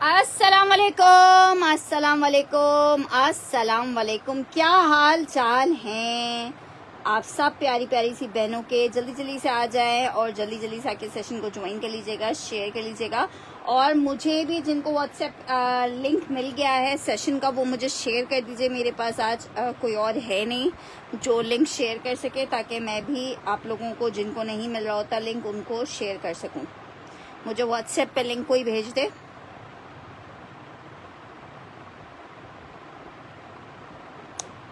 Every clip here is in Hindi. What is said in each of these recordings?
अस्सलाम वालेकुम, अस्सलाम वालेकुम, अस्सलाम वालेकुम। क्या हाल चाल हैं आप सब प्यारी प्यारी सी बहनों के। जल्दी जल्दी से आ जाएं और जल्दी जल्दी से आके सेशन को ज्वाइन कर लीजिएगा, शेयर कर लीजिएगा। और मुझे भी जिनको व्हाट्सएप लिंक मिल गया है सेशन का वो मुझे शेयर कर दीजिए। मेरे पास आज कोई और है नहीं जो लिंक शेयर कर सके, ताकि मैं भी आप लोगों को जिनको नहीं मिल रहा होता लिंक उनको शेयर कर सकूं। मुझे व्हाट्सएप पे लिंक कोई भेज दे।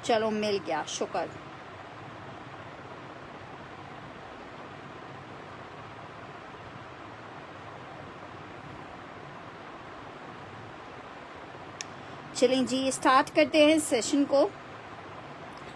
चलो मिल गया, शुक्र। चलें जी, स्टार्ट करते हैं सेशन को,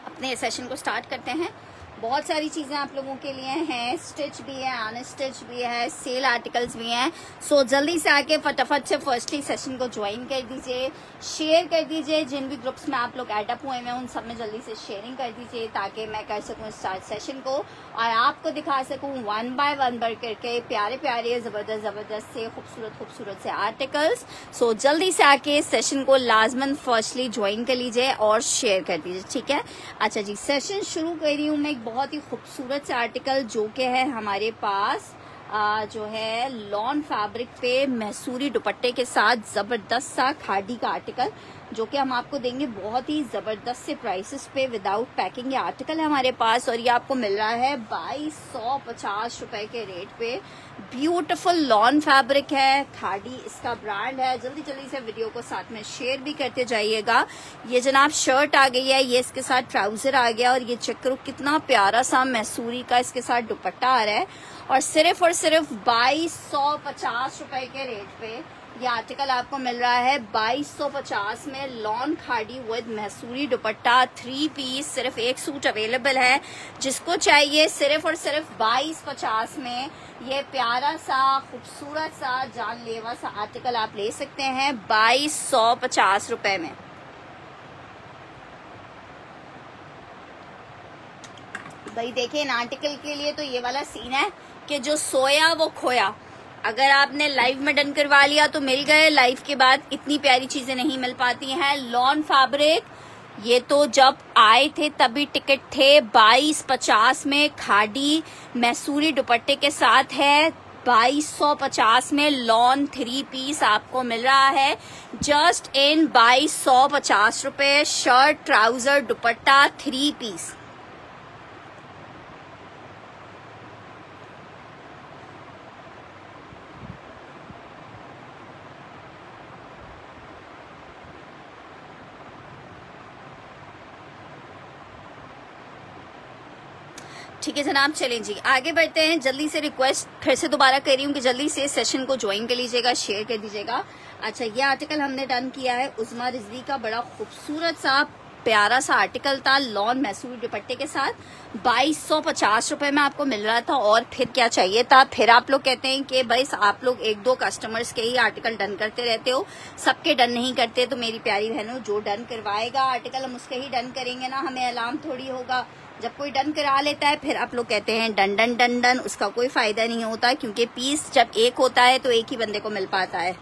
अपने सेशन को स्टार्ट करते हैं। बहुत सारी चीजें आप लोगों के लिए हैं, स्टिच भी है, अनस्टिच भी है, सेल आर्टिकल्स भी हैं। सो जल्दी से आके फटाफट से फर्स्टली सेशन को ज्वाइन कर दीजिए, शेयर कर दीजिए। जिन भी ग्रुप्स में आप लोग एड अप हुए हैं उन सब में जल्दी से शेयरिंग कर दीजिए, ताकि मैं कर सकूं स्टार्ट सेशन को और आपको दिखा सकूं वन बाय वन बढ़ करके प्यारे प्यारे जबरदस्त जबरदस्त से खूबसूरत से आर्टिकल्स। सो जल्दी से आके सेशन को लाजमन फर्स्टली ज्वाइन कर लीजिए और शेयर कर दीजिए, ठीक है। अच्छा जी, सेशन शुरू कर रही हूँ मैं। बहुत ही खूबसूरत सा आर्टिकल जो कि है हमारे पास जो है लॉन फैब्रिक पे मैसूरी दुपट्टे के साथ जबरदस्त सा खादी का आर्टिकल, जो कि हम आपको देंगे बहुत ही जबरदस्त से प्राइसेस पे विदाउट पैकिंग। ये आर्टिकल है हमारे पास और ये आपको मिल रहा है 2250 रुपए के रेट पे। ब्यूटीफुल लॉन फैब्रिक है, खादी इसका ब्रांड है। जल्दी जल्दी से वीडियो को साथ में शेयर भी करते जाइएगा। ये जनाब शर्ट आ गई है, ये इसके साथ ट्राउजर आ गया और ये चेक करो कितना प्यारा सा मैसूरी का इसके साथ दुपट्टा आ रहा है और सिर्फ 2250 रुपए के रेट पे ये आर्टिकल आपको मिल रहा है। 2250 में लॉन खाड़ी विद मैसूरी दुपट्टा 3 पीस। सिर्फ एक सूट अवेलेबल है, जिसको चाहिए सिर्फ और सिर्फ 2250 में ये प्यारा सा खूबसूरत सा जानलेवा सा आर्टिकल आप ले सकते हैं 2250 रुपए में। भाई देखिए, इन आर्टिकल के लिए तो ये वाला सीन है कि जो सोया वो खोया। अगर आपने लाइव में डन करवा लिया तो मिल गए, लाइव के बाद इतनी प्यारी चीजें नहीं मिल पाती हैं। लॉन फैब्रिक ये तो जब आए थे तभी टिकट थे। 2250 में खादी मैसूरी दुपट्टे के साथ है। 2250 में लॉन 3 पीस आपको मिल रहा है जस्ट इन 2250 रुपए। Shirt trouser dupatta 3 piece. ठीक है जनाब, चलें जी आगे बढ़ते हैं। जल्दी से रिक्वेस्ट फिर से दोबारा कर रही हूँ कि जल्दी से सेशन को ज्वाइन कर लीजिएगा, शेयर कर दीजिएगा। अच्छा, ये आर्टिकल हमने डन किया है उस्मा रिजवी का, बड़ा खूबसूरत सा प्यारा सा आर्टिकल था लॉन मैसूरी दुपट्टे के साथ। 2250 रुपए में आपको मिल रहा था और फिर क्या चाहिए था। फिर आप लोग कहते हैं कि भाई आप लोग एक दो कस्टमर्स के ही आर्टिकल डन करते रहते हो, सबके डन नहीं करते। तो मेरी प्यारी बहनों, जो डन करवाएगा आर्टिकल हम उसके ही डन करेंगे ना, हमें अलार्म थोड़ी होगा। जब कोई डन करा लेता है फिर आप लोग कहते हैं डन डन डन डन, उसका कोई फायदा नहीं होता, क्योंकि पीस जब एक होता है तो एक ही बंदे को मिल पाता है।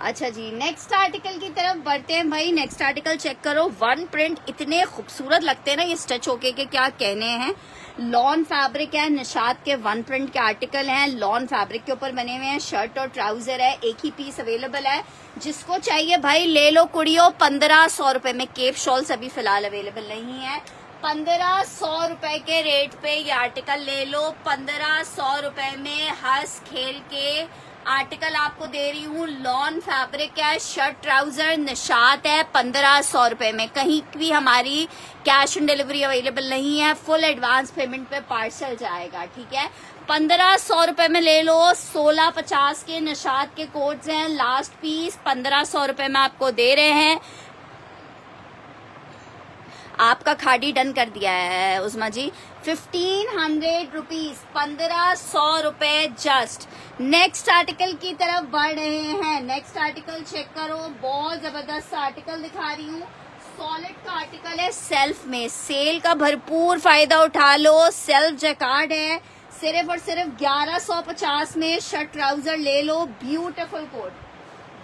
अच्छा जी, नेक्स्ट आर्टिकल की तरफ बढ़ते हैं। भाई नेक्स्ट आर्टिकल चेक करो, वन प्रिंट इतने खूबसूरत लगते हैं ना ये स्टिच होके के क्या कहने हैं। लॉन फैब्रिक है, निशात के वन प्रिंट के आर्टिकल हैं, लॉन फैब्रिक के ऊपर बने हुए हैं। शर्ट और ट्राउजर है, एक ही पीस अवेलेबल है। जिसको चाहिए भाई ले लो कुड़ियों। 1500 रुपए में। केप शॉल्स अभी फिलहाल अवेलेबल नहीं है। 1500 रुपए के रेट पे ये आर्टिकल ले लो। 1500 रुपए में हंस खेल के आर्टिकल आपको दे रही हूँ, लॉन फैब्रिक है, शर्ट ट्राउजर निशात है 1500 रुपए में। कहीं भी हमारी कैश ऑन डिलीवरी अवेलेबल नहीं है, फुल एडवांस पेमेंट पे पार्सल जाएगा, ठीक है। 1500 रुपए में ले लो। 1650 के निशात के कोड्स हैं, लास्ट पीस 1500 रुपए में आपको दे रहे हैं। आपका खाड़ी डन कर दिया है उस्मा जी। 1500 रुपीज, 1500 रुपए जस्ट। नेक्स्ट आर्टिकल की तरफ बढ़ रहे हैं। नेक्स्ट आर्टिकल चेक करो, बहुत जबरदस्त आर्टिकल दिखा रही हूँ। सॉलिड का आर्टिकल है, सेल्फ में। सेल का भरपूर फायदा उठा लो। सेल्फ जैकार्ड है, सिर्फ और सिर्फ 1150 में शर्ट ट्राउजर ले लो। Beautiful coat,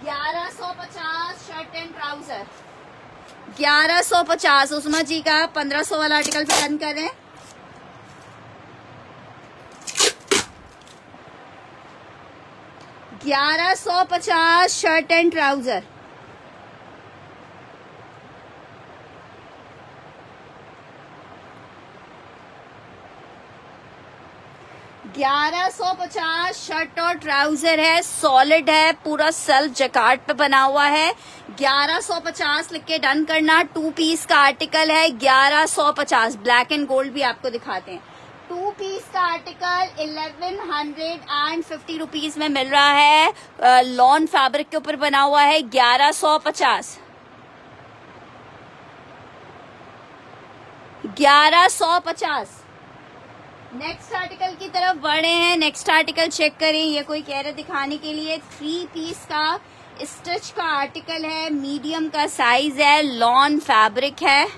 1150 shirt and trouser, 1150। Usma ji का 1500 वाला आर्टिकल पे डन करें। $1150 शर्ट एंड ट्राउजर, 1150 शर्ट और ट्राउजर है, सॉलिड है, पूरा सेल्फ जैकार्ड पे बना हुआ है। 1150 लिख के डन करना। 2 पीस का आर्टिकल है, 1150। ब्लैक एंड गोल्ड भी आपको दिखाते हैं। 2 पीस का आर्टिकल 1150 रुपीज में मिल रहा है। लॉन फैब्रिक के ऊपर बना हुआ है, 1150। 1150। नेक्स्ट आर्टिकल की तरफ बढ़े हैं। नेक्स्ट आर्टिकल चेक करें, ये कोई कह रहे दिखाने के लिए। 3 पीस का स्टिच का आर्टिकल है, मीडियम का साइज है, लॉन फैब्रिक है,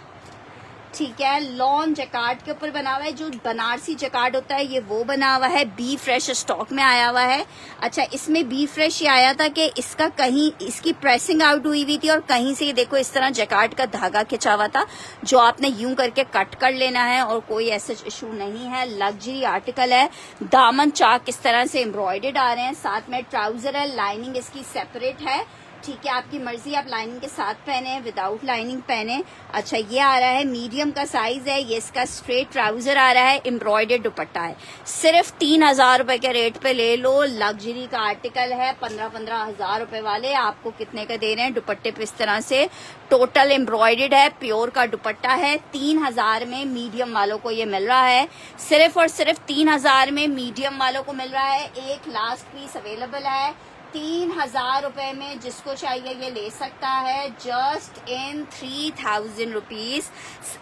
ठीक है। लॉन जैकार्ड के ऊपर बना हुआ है, जो बनारसी जैकार्ड होता है ये वो बना हुआ है। बी फ्रेश स्टॉक में आया हुआ है। अच्छा, इसमें बी फ्रेश ये आया था कि इसका कहीं इसकी प्रेसिंग आउट हुई हुई थी और कहीं से ये देखो इस तरह जैकार्ड का धागा खिंचा हुआ था, जो आपने यूं करके कट कर लेना है और कोई ऐसा इशू नहीं है। लग्जरी आर्टिकल है। दामन चाक इस तरह से एम्ब्रॉयडर्ड आ रहे हैं, साथ में ट्राउजर है, लाइनिंग इसकी सेपरेट है, ठीक है। आपकी मर्जी, आप लाइनिंग के साथ पहने, विदाउट लाइनिंग पहने। अच्छा, ये आ रहा है मीडियम का साइज है, ये इसका स्ट्रेट ट्राउजर आ रहा है, एम्ब्रॉयडर्ड दुपट्टा है। सिर्फ 3000 रुपए के रेट पे ले लो। लग्जरी का आर्टिकल है। 15-15 हजार रुपए वाले आपको कितने का दे रहे हैं? दुपट्टे पे इस तरह से टोटल एम्ब्रॉयडर्ड है, प्योर का दुपट्टा है। 3000 में मीडियम वालों को ये मिल रहा है। सिर्फ और सिर्फ 3000 में मीडियम वालों को मिल रहा है। एक लास्ट पीस अवेलेबल है 3000 रुपए में, जिसको चाहिए ये ले सकता है। जस्ट इन 3000 रुपीज।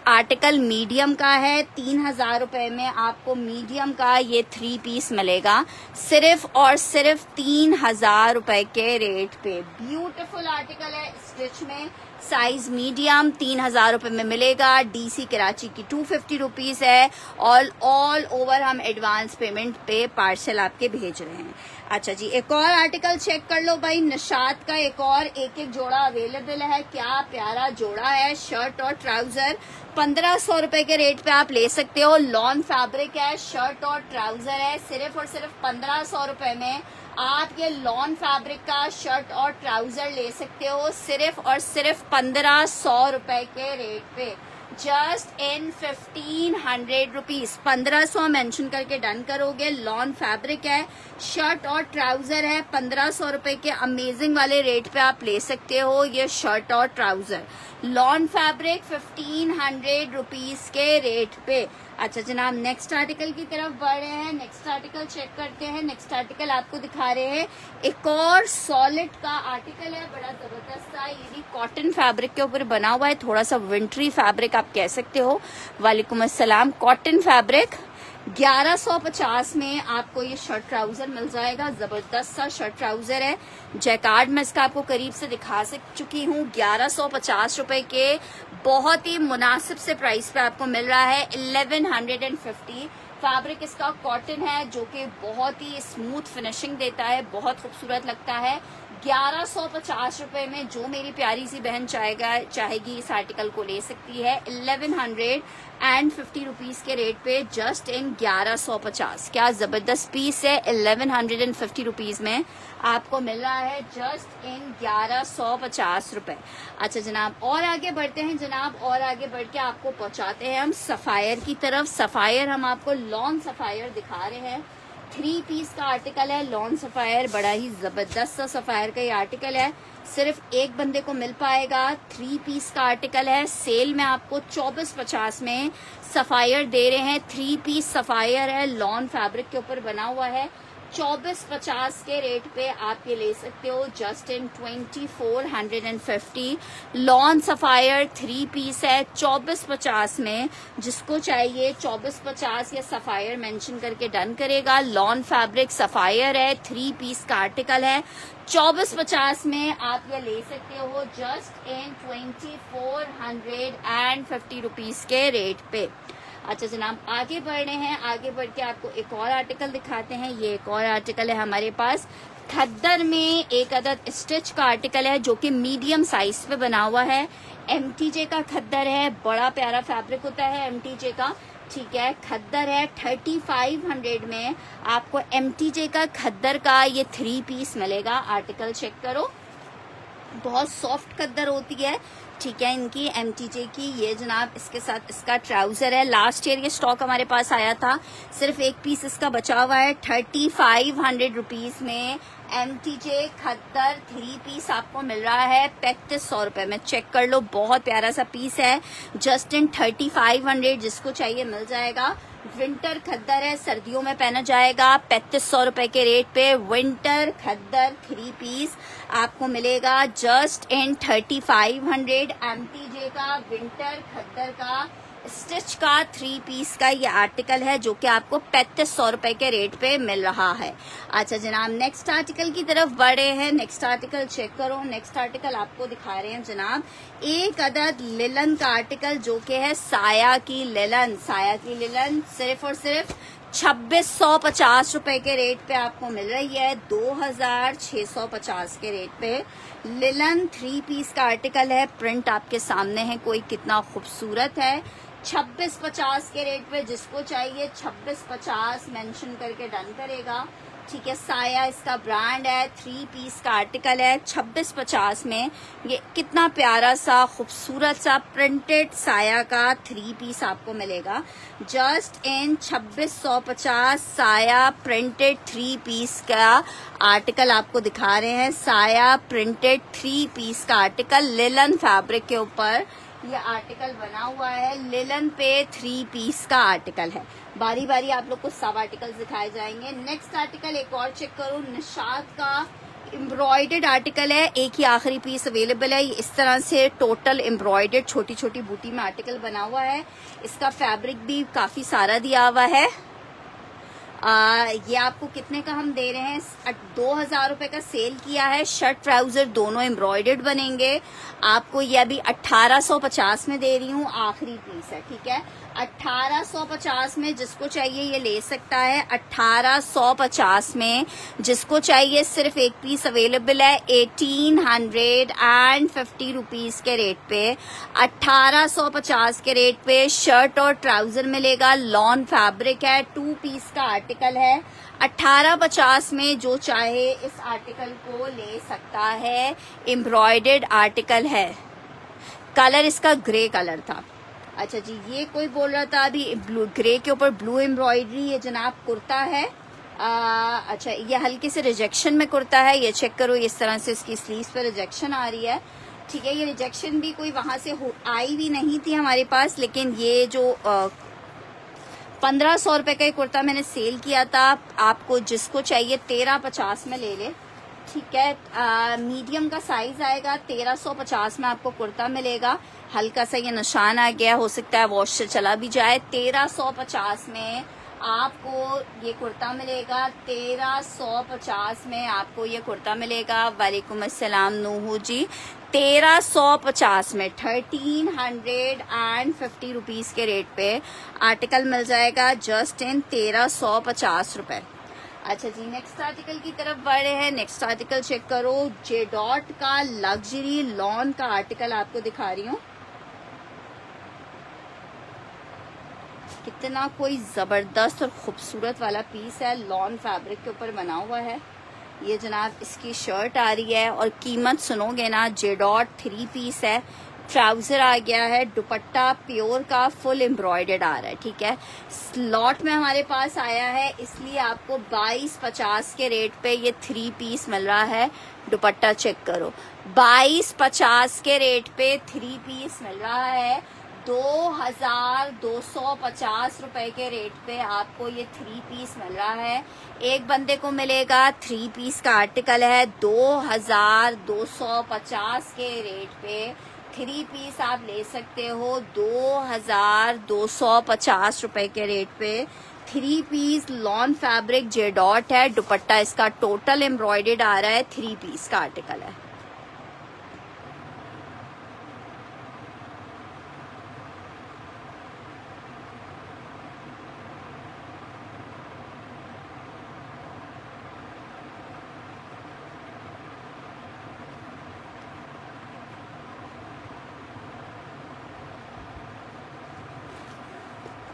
आर्टिकल मीडियम का है। 3000 रुपए में आपको मीडियम का ये 3 पीस मिलेगा, सिर्फ और सिर्फ 3000 रुपए के रेट पे। ब्यूटीफुल आर्टिकल है, स्टिच में, साइज मीडियम, 3000 रुपए में मिलेगा। डीसी कराची की 250 रुपीज है। ऑल ओवर हम एडवांस पेमेंट पे पार्सल आपके भेज रहे हैं। अच्छा जी, एक और आर्टिकल चेक कर लो भाई। निशात का एक और एक जोड़ा अवेलेबल है। क्या प्यारा जोड़ा है, शर्ट और ट्राउजर। 1500 रुपए के रेट पे आप ले सकते हो। लॉन फैब्रिक है, शर्ट और ट्राउजर है। सिर्फ और सिर्फ 1500 रुपए में आप ये लॉन फैब्रिक का शर्ट और ट्राउजर ले सकते हो, सिर्फ और सिर्फ 1500 रुपए के रेट पे। Just in 1500 rupees. 1500 मेंशन करके डन करोगे। लॉन फैब्रिक है, शर्ट और ट्राउजर है। 1500 रुपए के अमेजिंग वाले रेट पे आप ले सकते हो ये शर्ट और ट्राउजर। लॉन फैब्रिक 1500 रुपीज के रेट पे। अच्छा जनाब, नेक्स्ट आर्टिकल की तरफ बढ़ रहे हैं। नेक्स्ट आर्टिकल चेक करते हैं। नेक्स्ट आर्टिकल आपको दिखा रहे हैं, एक और सॉलिड का आर्टिकल है, बड़ा जबरदस्त सा। ये भी कॉटन फैब्रिक के ऊपर बना हुआ है, थोड़ा सा विंटरी फैब्रिक आप कह सकते हो। वालेकुम अस्सलाम। कॉटन फैब्रिक 1150 में आपको ये शर्ट ट्राउजर मिल जाएगा। जबरदस्त सा शर्ट ट्राउजर है। जैकार्ड में इसका आपको करीब से दिखा चुकी हूँ। 1150 रुपए के बहुत ही मुनासिब से प्राइस पे आपको मिल रहा है। 1150। फैब्रिक इसका कॉटन है, जो कि बहुत ही स्मूथ फिनिशिंग देता है, बहुत खूबसूरत लगता है। 1150 रुपए में जो मेरी प्यारी सी बहन चाहेगी इस आर्टिकल को ले सकती है। 1150 रुपीज के रेट पे, जस्ट इन 1150। क्या जबरदस्त पीस है। 1150 रुपीज में आपको मिल रहा है, जस्ट इन 1150 रुपए। अच्छा जनाब, और आगे बढ़ते हैं जनाब, और आगे बढ़ के आपको पहुंचाते हैं हम सफायर की तरफ। सफायर हम आपको लॉन सफायर दिखा रहे हैं। 3 पीस का आर्टिकल है, लॉन सफायर, बड़ा ही जबरदस्त सा सफायर का ये आर्टिकल है, सिर्फ एक बंदे को मिल पाएगा। 3 पीस का आर्टिकल है, सेल में आपको 2450 में सफायर दे रहे हैं। 3 पीस सफायर है, लॉन फैब्रिक के ऊपर बना हुआ है, 2450 के रेट पे आप ये ले सकते हो just in 2450। Lawn Sapphire 3 piece है 2450 में, जिसको चाहिए 2450 या सफायर मेंशन करके डन करेगा। लॉन फैब्रिक सफायर है, 3 पीस का आर्टिकल है, 2450 में आप ये ले सकते हो जस्ट इन 2450 रुपीज के रेट पे। अच्छा जनाब, आगे बढ़ रहे हैं, आगे बढ़ के आपको एक और आर्टिकल दिखाते हैं। ये एक और आर्टिकल है हमारे पास, खद्दर में एक अदद स्टिच का आर्टिकल है जो कि मीडियम साइज पे बना हुआ है। MTJ का खद्दर है, बड़ा प्यारा फैब्रिक होता है MTJ का, ठीक है। खद्दर है 3500 में आपको MTJ का खद्दर का ये 3 पीस मिलेगा। आर्टिकल चेक करो, बहुत सॉफ्ट खद्दर होती है, ठीक है, इनकी MTJ की। ये जनाब इसके साथ इसका ट्राउजर है, लास्ट ईयर ये स्टॉक हमारे पास आया था, सिर्फ एक पीस इसका बचा हुआ है। 3500 रुपीज में MTJ खद्दर 3 पीस आपको मिल रहा है 3500 रुपए में। चेक कर लो, बहुत प्यारा सा पीस है, जस्ट इन 3500, जिसको चाहिए मिल जाएगा। विंटर खद्दर है, सर्दियों में पहना जाएगा, 3500 रुपए के रेट पे विंटर खद्दर 3 पीस आपको मिलेगा जस्ट इन 3500। MTJ का विंटर खद्दर का स्टिच का 3 पीस का ये आर्टिकल है जो कि आपको 3500 रुपए के रेट पे मिल रहा है। अच्छा जनाब, नेक्स्ट आर्टिकल की तरफ बढ़े हैं। नेक्स्ट आर्टिकल चेक करो, नेक्स्ट आर्टिकल आपको दिखा रहे हैं जनाब एक अदद लिलन का आर्टिकल जो कि है साया की लिलन। साया की लिलन सिर्फ और सिर्फ 2650 रुपए के रेट पे आपको मिल रही है, 2650 के रेट पे। लिलन 3 पीस का आर्टिकल है, प्रिंट आपके सामने है, कोई कितना खूबसूरत है। 2650 के रेट पे, जिसको चाहिए 2650 मेंशन करके डन करेगा, ठीक है। साया इसका ब्रांड है, 3 पीस का आर्टिकल है 2650 में। ये कितना प्यारा सा खूबसूरत सा प्रिंटेड साया का 3 पीस आपको मिलेगा जस्ट इन 2650। साया प्रिंटेड 3 पीस का आर्टिकल आपको दिखा रहे हैं, साया प्रिंटेड 3 पीस का आर्टिकल लिलन फैब्रिक के ऊपर ये आर्टिकल बना हुआ है। लिलन पे 3 पीस का आर्टिकल है, बारी बारी आप लोग को सब आर्टिकल्स दिखाए जाएंगे। नेक्स्ट आर्टिकल एक और चेक करो, निशात का एम्ब्रॉयडर्ड आर्टिकल है, एक ही आखिरी पीस अवेलेबल है। इस तरह से टोटल एम्ब्रॉयडर्ड छोटी छोटी बूटी में आर्टिकल बना हुआ है, इसका फैब्रिक भी काफी सारा दिया हुआ है। ये आपको कितने का हम दे रहे हैं, 2000 रुपए का सेल किया है। शर्ट ट्राउजर दोनों एम्ब्रॉयडर्ड बनेंगे, आपको ये अभी 1850 में दे रही हूँ, आखिरी पीस है, ठीक है। 1850 में जिसको चाहिए ये ले सकता है, 1850 में जिसको चाहिए, सिर्फ एक पीस अवेलेबल है 1850 रुपीज के रेट पे। 1850 के रेट पे शर्ट और ट्राउजर मिलेगा, लॉन फैब्रिक है, 2 पीस का आर्टिकल है। 1850 में जो चाहे इस आर्टिकल को ले सकता है, एम्ब्रॉयडर्ड आर्टिकल है, कलर इसका ग्रे कलर था। अच्छा जी, ये कोई बोल रहा था अभी ब्लू ग्रे के ऊपर ब्लू एम्ब्रॉयडरी, ये जनाब कुर्ता है। अच्छा, ये हल्के से रिजेक्शन में कुर्ता है, ये चेक करो, इस तरह से इसकी स्लीव्स पे रिजेक्शन आ रही है, ठीक है। ये रिजेक्शन भी कोई वहां से आई भी नहीं थी हमारे पास, लेकिन ये जो 1500 रुपए का ये कुर्ता मैंने सेल किया था, आपको जिसको चाहिए 1350 में ले ले, ठीक है। मीडियम का साइज आएगा, 1350 में आपको कुर्ता मिलेगा। हल्का सा ये निशान आ गया, हो सकता है वॉश से चला भी जाए। 1350 में आपको ये कुर्ता मिलेगा, 1350 में आपको ये कुर्ता मिलेगा। वालेकुम अस्सलाम नूहू जी, 1350 में 1350 रुपीज के रेट पे आर्टिकल मिल जाएगा जस्ट इन 1350 रुपए। अच्छा जी, नेक्स्ट आर्टिकल की तरफ बढ़ रहे हैं। नेक्स्ट आर्टिकल चेक करो, जे डॉट का लग्जरी लॉन का आर्टिकल आपको दिखा रही हूँ। कितना कोई जबरदस्त और खूबसूरत वाला पीस है, लॉन फैब्रिक के ऊपर बना हुआ है। ये जनाब इसकी शर्ट आ रही है और कीमत सुनोगे ना, जे डॉट 3 पीस है, ट्राउजर आ गया है, दुपट्टा प्योर का फुल एम्ब्रॉयडर्ड आ रहा है, ठीक है। स्लॉट में हमारे पास आया है, इसलिए आपको 2250 के रेट पे ये 3 पीस मिल रहा है। दुपट्टा चेक करो, 2250 के रेट पे 3 पीस मिल रहा है। 2250 रुपए के रेट पे आपको ये 3 पीस मिल रहा है। एक बंदे को मिलेगा 3 पीस का आर्टिकल है 2250 के रेट पे 3 पीस आप ले सकते हो 2250 रुपए के रेट पे। 3 पीस लॉन फैब्रिक जेडॉट है, दुपट्टा इसका टोटल एम्ब्रॉयडर्ड आ रहा है, 3 पीस का आर्टिकल है।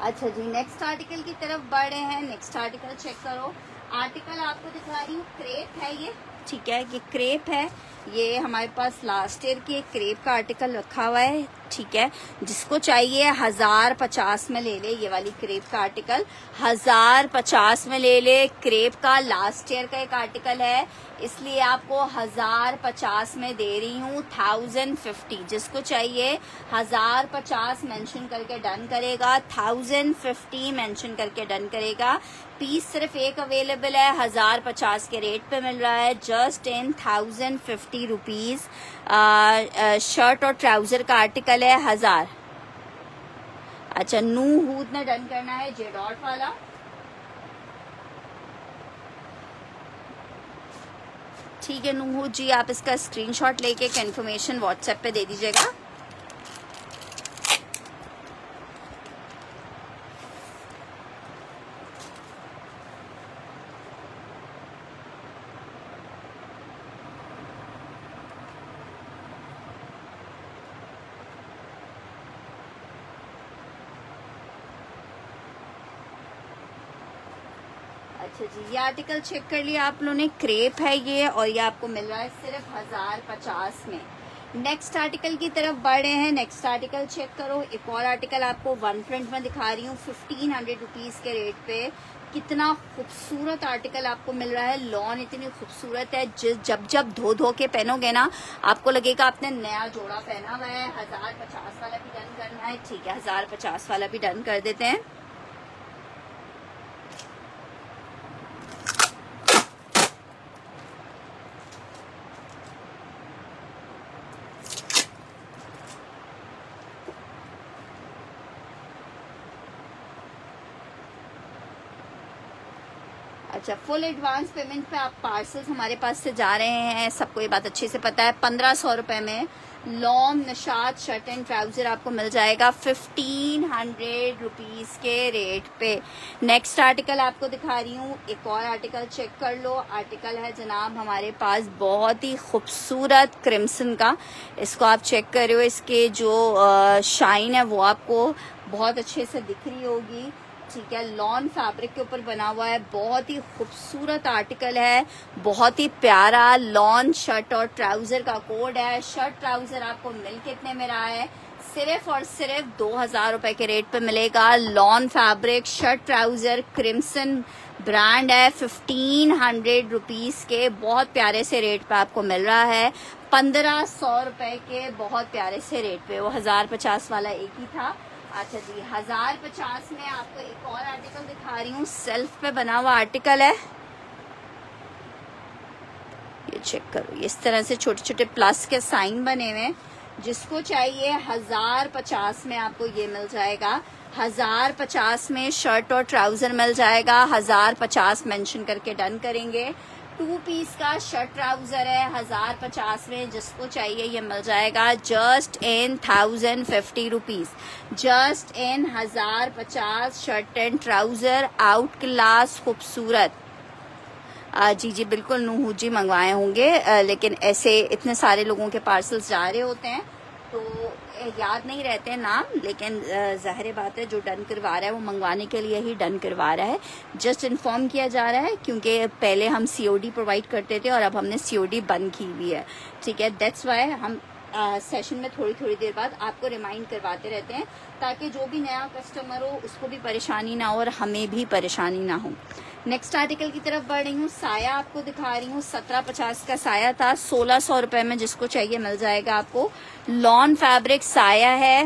अच्छा जी, नेक्स्ट आर्टिकल की तरफ बढ़ रहे हैं। नेक्स्ट आर्टिकल चेक करो। आर्टिकल आपको दिखा रही हूँ, क्रेप है ये, ठीक है। ये क्रेप है, ये हमारे पास लास्ट ईयर की एक क्रेप का आर्टिकल रखा हुआ है, ठीक है। जिसको चाहिए 1050 में ले ले, ये वाली क्रेप का आर्टिकल 1050 में ले ले। क्रेप का लास्ट ईयर का एक आर्टिकल है, इसलिए आपको 1050 में दे रही हूँ। 1050 जिसको चाहिए 1050 मेंशन करके डन करेगा, 1050 मेंशन करके डन करेगा। पीस सिर्फ एक अवेलेबल है, 1050 के रेट पे मिल रहा है, जस्ट इन 1050 रुपीज। शर्ट और ट्राउजर का आर्टिकल है 1000। अच्छा, नू हूद ने डन करना है जेडॉट वाला। ठीक है नूहूद जी, आप इसका स्क्रीनशॉट लेके कंफर्मेशन व्हाट्सएप पे दे दीजिएगा। अच्छा जी, ये आर्टिकल चेक कर लिया आप लोगों ने, क्रेप है ये, और ये आपको मिल रहा है सिर्फ 1050 में। नेक्स्ट आर्टिकल की तरफ बढ़ रहे हैं। नेक्स्ट आर्टिकल चेक करो। एक और आर्टिकल आपको वन प्रिंट में दिखा रही हूँ 1500 रुपीज के रेट पे। कितना खूबसूरत आर्टिकल आपको मिल रहा है। लॉन इतनी खूबसूरत है, जब जब धो के पहनोगे ना आपको लगेगा आपने नया जोड़ा पहना हुआ है। 1050 वाला भी डन करना है, ठीक है, 1050 वाला भी डन कर देते हैं। अच्छा, फुल एडवांस पेमेंट पे आप पार्सल्स हमारे पास से जा रहे हैं, सबको ये बात अच्छे से पता है। 1500 रुपए में long Nishat shirt and trouser आपको मिल जाएगा 1500 रुपीज के रेट पे। नेक्स्ट आर्टिकल आपको दिखा रही हूँ, एक और आर्टिकल चेक कर लो। आर्टिकल है जनाब हमारे पास बहुत ही खूबसूरत क्रिम्सन का, इसको आप चेक कर रहे हो, इसके जो शाइन है वो आपको बहुत अच्छे से दिख रही होगी, ठीक है। लॉन फैब्रिक के ऊपर बना हुआ है, बहुत ही खूबसूरत आर्टिकल है, बहुत ही प्यारा। लॉन शर्ट और ट्राउजर का कोड है। शर्ट ट्राउजर आपको मिल कितने में रहा है, सिर्फ और सिर्फ 2000 रुपए के रेट पे मिलेगा। Lawn fabric shirt trouser crimson brand है, 1500 रुपीज के बहुत प्यारे से रेट पे आपको मिल रहा है। 1500 रुपए के बहुत प्यारे से रेट पे, वो 1050 वाला एक ही था। अच्छा जी, 1050 में आपको एक और आर्टिकल दिखा रही हूँ, सेल्फ पे बना हुआ आर्टिकल है, ये चेक करो। इस तरह से छोटे छोटे प्लस के साइन बने हुए, जिसको चाहिए 1050 में आपको ये मिल जाएगा। 1050 में शर्ट और ट्राउजर मिल जाएगा। 1050 मेंशन करके डन करेंगे। 2 पीस का शर्ट ट्राउजर है 1050 में, जिसको चाहिए ये मिल जाएगा just in 1050 rupees. Just in 1050 shirt and trouser, out class खूबसूरत। जी जी बिल्कुल नूहू जी मंगवाए होंगे, लेकिन ऐसे इतने सारे लोगों के पार्सल्स जा रहे होते हैं तो याद नहीं रहते हैं नाम, लेकिन जाहिर बात है जो डन करवा रहा है वो मंगवाने के लिए ही डन करवा रहा है। जस्ट इन्फॉर्म किया जा रहा है क्योंकि पहले हम COD प्रोवाइड करते थे और अब हमने COD बंद की हुई है, ठीक है। दैट्स वाई हम सेशन में थोड़ी थोड़ी देर बाद आपको रिमाइंड करवाते रहते हैं, ताकि जो भी नया कस्टमर हो उसको भी परेशानी ना हो और हमें भी परेशानी ना हो। नेक्स्ट आर्टिकल की तरफ बढ़ रही हूँ। साया आपको दिखा रही हूँ। 1750 का साया था, 1600 रुपए में जिसको चाहिए मिल जाएगा आपको। लॉन फैब्रिक साया है।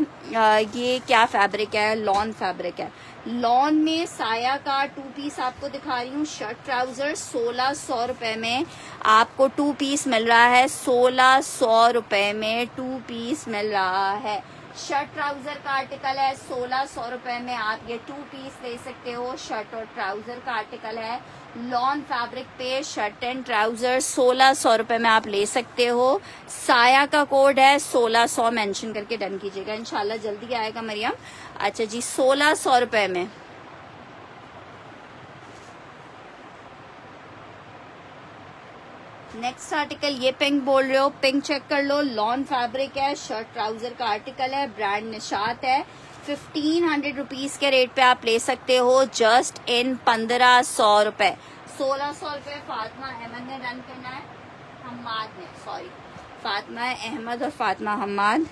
ये क्या फैब्रिक है? लॉन फैब्रिक है। लॉन में साया का 2 पीस आपको दिखा रही हूँ। शर्ट ट्राउजर 1600 रुपए में आपको 2 पीस मिल रहा है। 1600 रुपए में 2 पीस मिल रहा है। शर्ट ट्राउजर का आर्टिकल है। 1600 रुपए में आप ये 2 पीस ले सकते हो। शर्ट और ट्राउजर का आर्टिकल है। लॉन फैब्रिक पे शर्ट एंड ट्राउजर 1600 रुपए में आप ले सकते हो। साया का कोड है 1600, मेंशन करके डन कीजिएगा, इंशाल्लाह जल्दी आएगा मरियम। अच्छा जी, 1600 रुपए में। नेक्स्ट आर्टिकल ये पिंक बोल रहे हो, पिंक चेक कर लो। लॉन फैब्रिक है, शर्ट ट्राउजर का आर्टिकल है, ब्रांड निशात है। 1500 रुपीज के रेट पे आप ले सकते हो, जस्ट इन 1500 रुपए। 1600 रुपए फातिमा अहमद ने डन करना है, हम्माद ने, सॉरी, फातिमा अहमद और फातिमा हम्माद।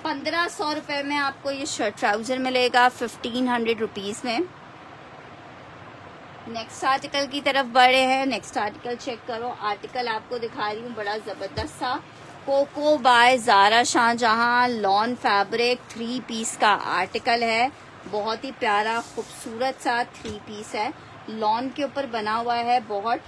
₹1500 रुपए में आपको ये शर्ट ट्राउजर मिलेगा 1500 रुपीज में। नेक्स्ट आर्टिकल की तरफ बढ़े हैं। नेक्स्ट आर्टिकल चेक करो। आर्टिकल आपको दिखा रही हूँ बड़ा जबरदस्त सा, Coco by Zara Shahjahan. Lawn fabric 3 piece का आर्टिकल है, बहुत ही प्यारा खूबसूरत सा 3 पीस है। लॉन के ऊपर बना हुआ है बहुत।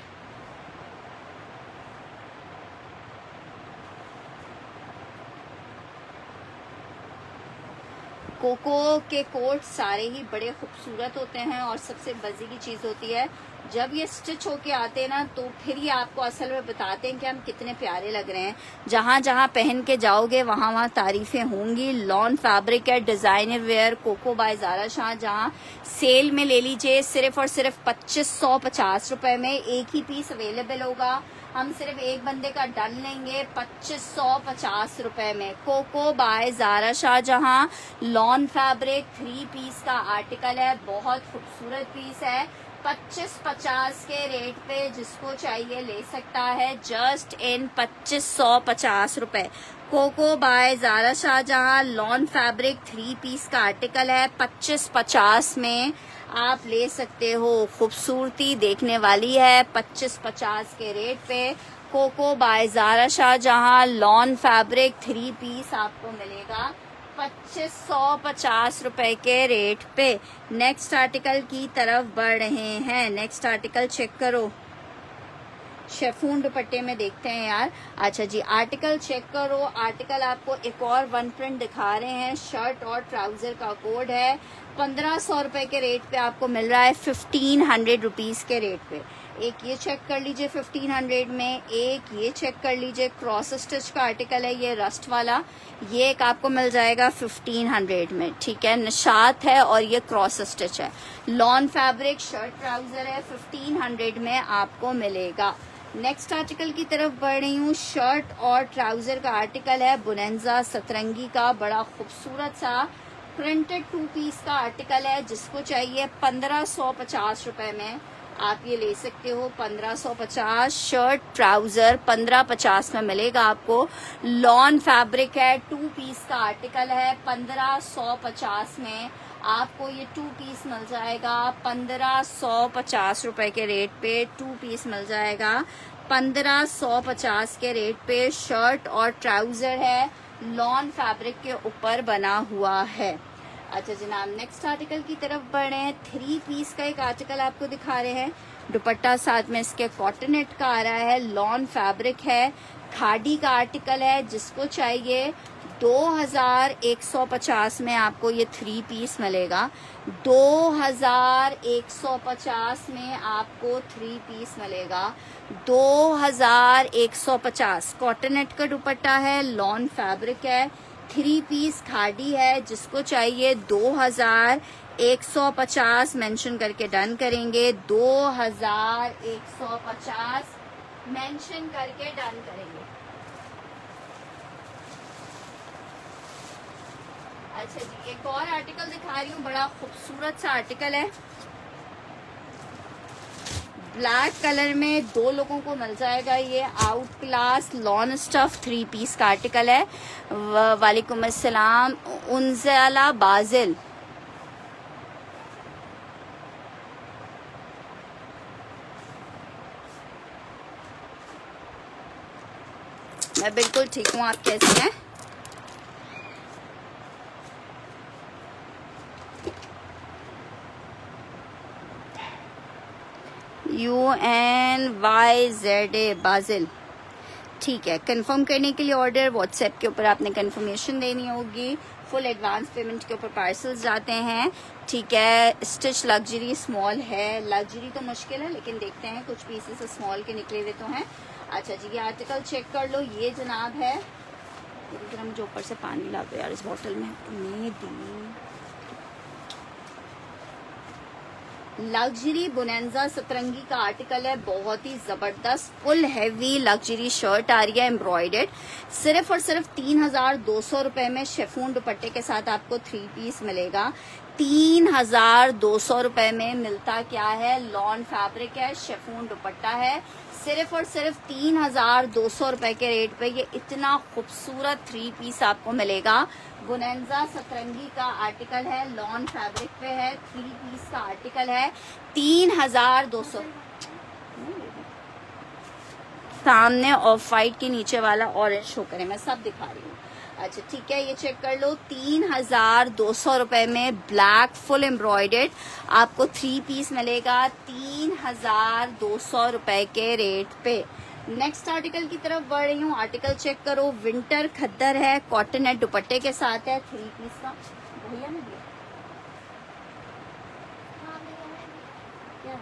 कोको के कोट सारे ही बड़े खूबसूरत होते हैं और सबसे मजे की चीज होती है जब ये स्टिच होके आते हैं ना, तो फिर ये आपको असल में बताते हैं कि हम कितने प्यारे लग रहे हैं। जहां जहां पहन के जाओगे वहां वहां तारीफें होंगी। लॉन फैब्रिक है, designer wear, Coco by Zara Shahjahan. Sale में ले लीजिए, सिर्फ और सिर्फ 2550 रुपए में एक ही पीस अवेलेबल होगा। हम सिर्फ एक बंदे का डन लेंगे 2550 रुपए में। Coco by Zara Shahjahan, lawn fabric 3 piece का आर्टिकल है, बहुत खूबसूरत पीस है। 2550 के रेट पे जिसको चाहिए ले सकता है, जस्ट इन 2550 रुपए। Coco by Zara Shahjahan, lawn fabric 3 piece का आर्टिकल है, 2550 में आप ले सकते हो। खूबसूरती देखने वाली है। 2550 के रेट पे Coco by Zara Shahjahan, lawn fabric 3 piece आपको मिलेगा 2550 रुपए के रेट पे। नेक्स्ट आर्टिकल की तरफ बढ़ रहे हैं। नेक्स्ट आर्टिकल चेक करो, शेफून दुपट्टे में देखते हैं यार। अच्छा जी, आर्टिकल चेक करो। आर्टिकल आपको एक और 1 प्रिंट दिखा रहे हैं। शर्ट और ट्राउजर का कोड है। 1500 रुपए के रेट पे आपको मिल रहा है 1500 रुपीज के रेट पे। एक ये चेक कर लीजिए 1500 में, एक ये चेक कर लीजिए क्रॉस स्टिच का आर्टिकल है, ये रस्ट वाला, ये एक आपको मिल जाएगा 1500 में। ठीक है, निशात है और ये क्रॉस स्टिच है। लॉन फैब्रिक शर्ट ट्राउजर है, 1500 में आपको मिलेगा। नेक्स्ट आर्टिकल की तरफ बढ़ रही हूँ। शर्ट और ट्राउजर का आर्टिकल है, बुनेंजा सतरंगी का, बड़ा खूबसूरत सा प्रिंटेड 2 पीस का आर्टिकल है। जिसको चाहिए 1550 रुपए में आप ये ले सकते हो। 1550 शर्ट ट्राउजर 1550 में मिलेगा आपको। लॉन फैब्रिक है, 2 पीस का आर्टिकल है, 1550 में आपको ये 2 पीस मिल जाएगा। 1550 रुपए के रेट पे 2 पीस मिल जाएगा। 1550 के रेट पे शर्ट और ट्राउजर है, लॉन फैब्रिक के ऊपर बना हुआ है। अच्छा जनाब, नेक्स्ट आर्टिकल की तरफ बढ़े हैं। 3 पीस का एक आर्टिकल आपको दिखा रहे हैं। दुपट्टा साथ में इसके कॉटनेट का आ रहा है, लॉन फैब्रिक है, खादी का आर्टिकल है। जिसको चाहिए 2150 में आपको ये 3 पीस मिलेगा। 2150 में आपको 3 पीस मिलेगा। 2150 कॉटनेट का दुपट्टा है, लॉन फैब्रिक है, 3 पीस खादी है। जिसको चाहिए 2150 मेंशन करके डन करेंगे। 2150 मेंशन करके डन करेंगे। अच्छा जी, एक और आर्टिकल दिखा रही हूँ, बड़ा खूबसूरत सा आर्टिकल है। ब्लैक कलर में 2 लोगों को मिल जाएगा। ये out class lawn stuff 3 piece का आर्टिकल है। वालेकुम अस्सलाम उनज़ला बाजिल। मैं बिल्कुल ठीक हूँ, आप कैसे हैं? UNYZA बाजिल, ठीक है। कंफर्म करने के लिए ऑर्डर व्हाट्सएप के ऊपर आपने कंफर्मेशन देनी होगी। फुल एडवांस पेमेंट के ऊपर पार्सल्स जाते हैं, ठीक है। स्टिच लग्जरी स्मॉल है, लग्जरी तो मुश्किल है लेकिन देखते हैं, कुछ पीसेस स्मॉल के निकले हुए तो हैं। अच्छा जी, ये आर्टिकल चेक कर लो। ये जनाब है, जरा मुझे ऊपर से पानी ला दो यार इस बोतल में। लग्जरी बोनेंजा सतरंगी का आर्टिकल है, बहुत ही जबरदस्त फुल हैवी लग्जरी शर्ट आ रही है एम्ब्रॉयडर्ड। सिर्फ और सिर्फ 3200 रुपए में शेफून दुपट्टे के साथ आपको 3 पीस मिलेगा। 3200 रुपए में मिलता क्या है? लॉन फैब्रिक है, शेफून दुपट्टा है। सिर्फ और सिर्फ 3200 रुपए के रेट पे ये इतना खूबसूरत 3 पीस आपको मिलेगा। बोनेंजा सतरंगी का आर्टिकल है, लॉन फैब्रिक पे है, 3 पीस का आर्टिकल है। 3200 सामने ऑफ वाइट के नीचे वाला ऑरेंज शो करें, मैं सब दिखा रही हूँ। अच्छा ठीक है, ये चेक कर लो। 3200 रुपए में ब्लैक फुल एम्ब्रॉयडर्ड आपको 3 पीस मिलेगा 3200 रुपए के रेट पे। नेक्स्ट आर्टिकल की तरफ बढ़ रही हूँ। आर्टिकल चेक करो, विंटर खद्दर है, कॉटन है, दुपट्टे के साथ है, 3 पीस का। भैया ने दिया क्या?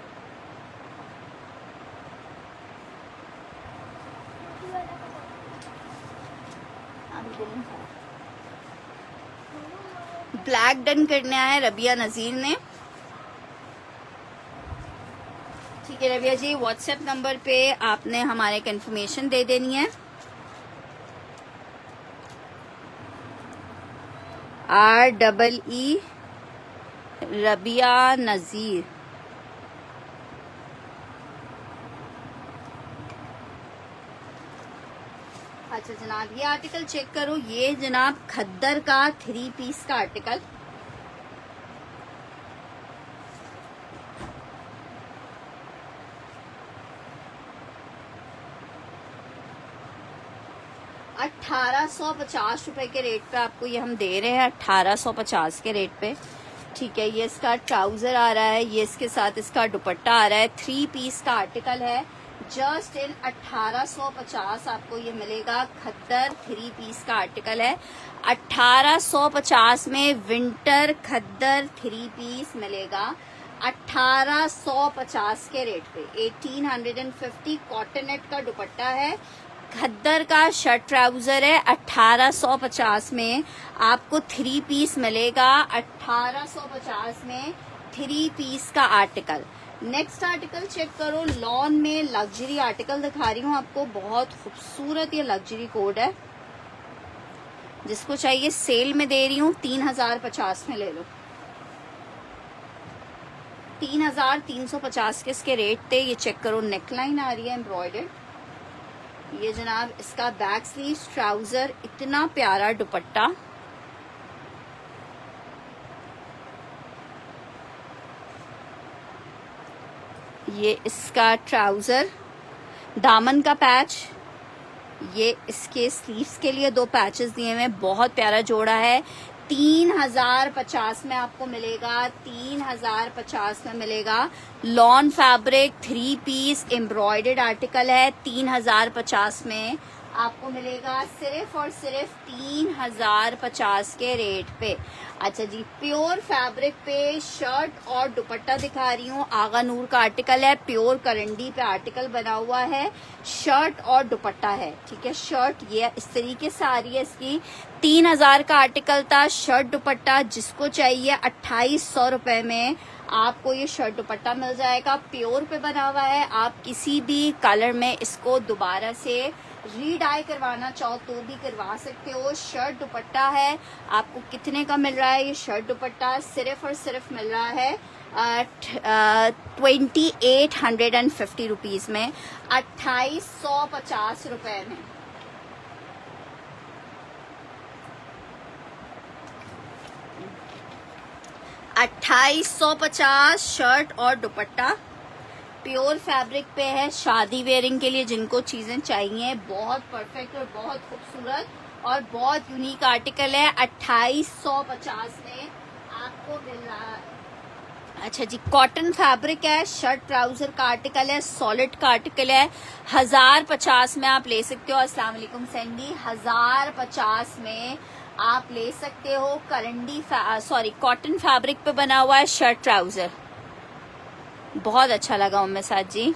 ब्लैक डन करने आए रबिया नजीर ने। ठीक है रबिया जी, व्हाट्सएप नंबर पे आपने हमारे कंफर्मेशन दे देनी है। REE रबिया नजीर। अच्छा जनाब, ये आर्टिकल चेक करो। ये जनाब खद्दर का 3 पीस का आर्टिकल, ₹1850 के रेट पे आपको ये हम दे रहे हैं, 1850 के रेट पे। ठीक है, ये इसका ट्राउजर आ रहा है, ये इसके साथ इसका दुपट्टा आ रहा है। 3 पीस का आर्टिकल है, जस्ट इन 1850 आपको ये मिलेगा। खद्दर 3 पीस का आर्टिकल है, 1850 में विंटर खद्दर 3 पीस मिलेगा 1850 के रेट पे। 1850 कॉटन नेट का दुपट्टा है, खद्दर का शर्ट ट्राउजर है। 1850 में आपको 3 पीस मिलेगा, 1850 में 3 पीस का आर्टिकल। नेक्स्ट आर्टिकल चेक करो, लॉन में लग्जरी आर्टिकल दिखा रही हूँ आपको। बहुत खूबसूरत ये लग्जरी कोड है, जिसको चाहिए सेल में दे रही हूँ, 3050 में ले लो। 3350 के इसके रेट थे। ये चेक करो, नेकलाइन आ रही है एम्ब्रॉयडर्ड। ये जनाब इसका बैक स्लीव ट्राउजर, इतना प्यारा दुपट्टा। ये इसका ट्राउजर, दामन का पैच, ये इसके स्लीव्स के लिए 2 पैचेस दिए हुए, बहुत प्यारा जोड़ा है। 3050 में आपको मिलेगा, 3050 में मिलेगा। Lawn fabric 3 piece embroidered article है, 3050 में आपको मिलेगा, सिर्फ और सिर्फ 3050 के रेट पे। अच्छा जी, प्योर फैब्रिक पे शर्ट और दुपट्टा दिखा रही हूँ। आगा नूर का आर्टिकल है, प्योर करंडी पे आर्टिकल बना हुआ है, शर्ट और दुपट्टा है। ठीक है, शर्ट ये इस तरीके से आ रही है इसकी। 3000 का आर्टिकल था, शर्ट दुपट्टा जिसको चाहिए 2800 रुपए में आपको ये शर्ट दुपट्टा मिल जाएगा। प्योर पे बना हुआ है, आप किसी भी कलर में इसको दोबारा से रीडाई करवाना चाहो तो भी करवा सकते हो। शर्ट दुपट्टा है, आपको कितने का मिल रहा है ये शर्ट दुपट्टा? सिर्फ और सिर्फ मिल रहा है 2850 रुपीज में, 2850 रुपए में। $2850 शर्ट और दुपट्टा, प्योर फैब्रिक पे है, शादी वेयरिंग के लिए जिनको चीजें चाहिए, बहुत परफेक्ट और बहुत खूबसूरत और बहुत यूनिक आर्टिकल है। 2850 में आपको मिल रहा है। अच्छा जी, कॉटन फैब्रिक है, शर्ट ट्राउजर का आर्टिकल है, सॉलिड का आर्टिकल है, 1050 में आप ले सकते हो। अस्सलाम वालेकुम सैंडी, 1050 में आप ले सकते हो। करंडी कॉटन फैब्रिक पे बना हुआ है शर्ट ट्राउजर, बहुत अच्छा लगा उम्मे साथ जी।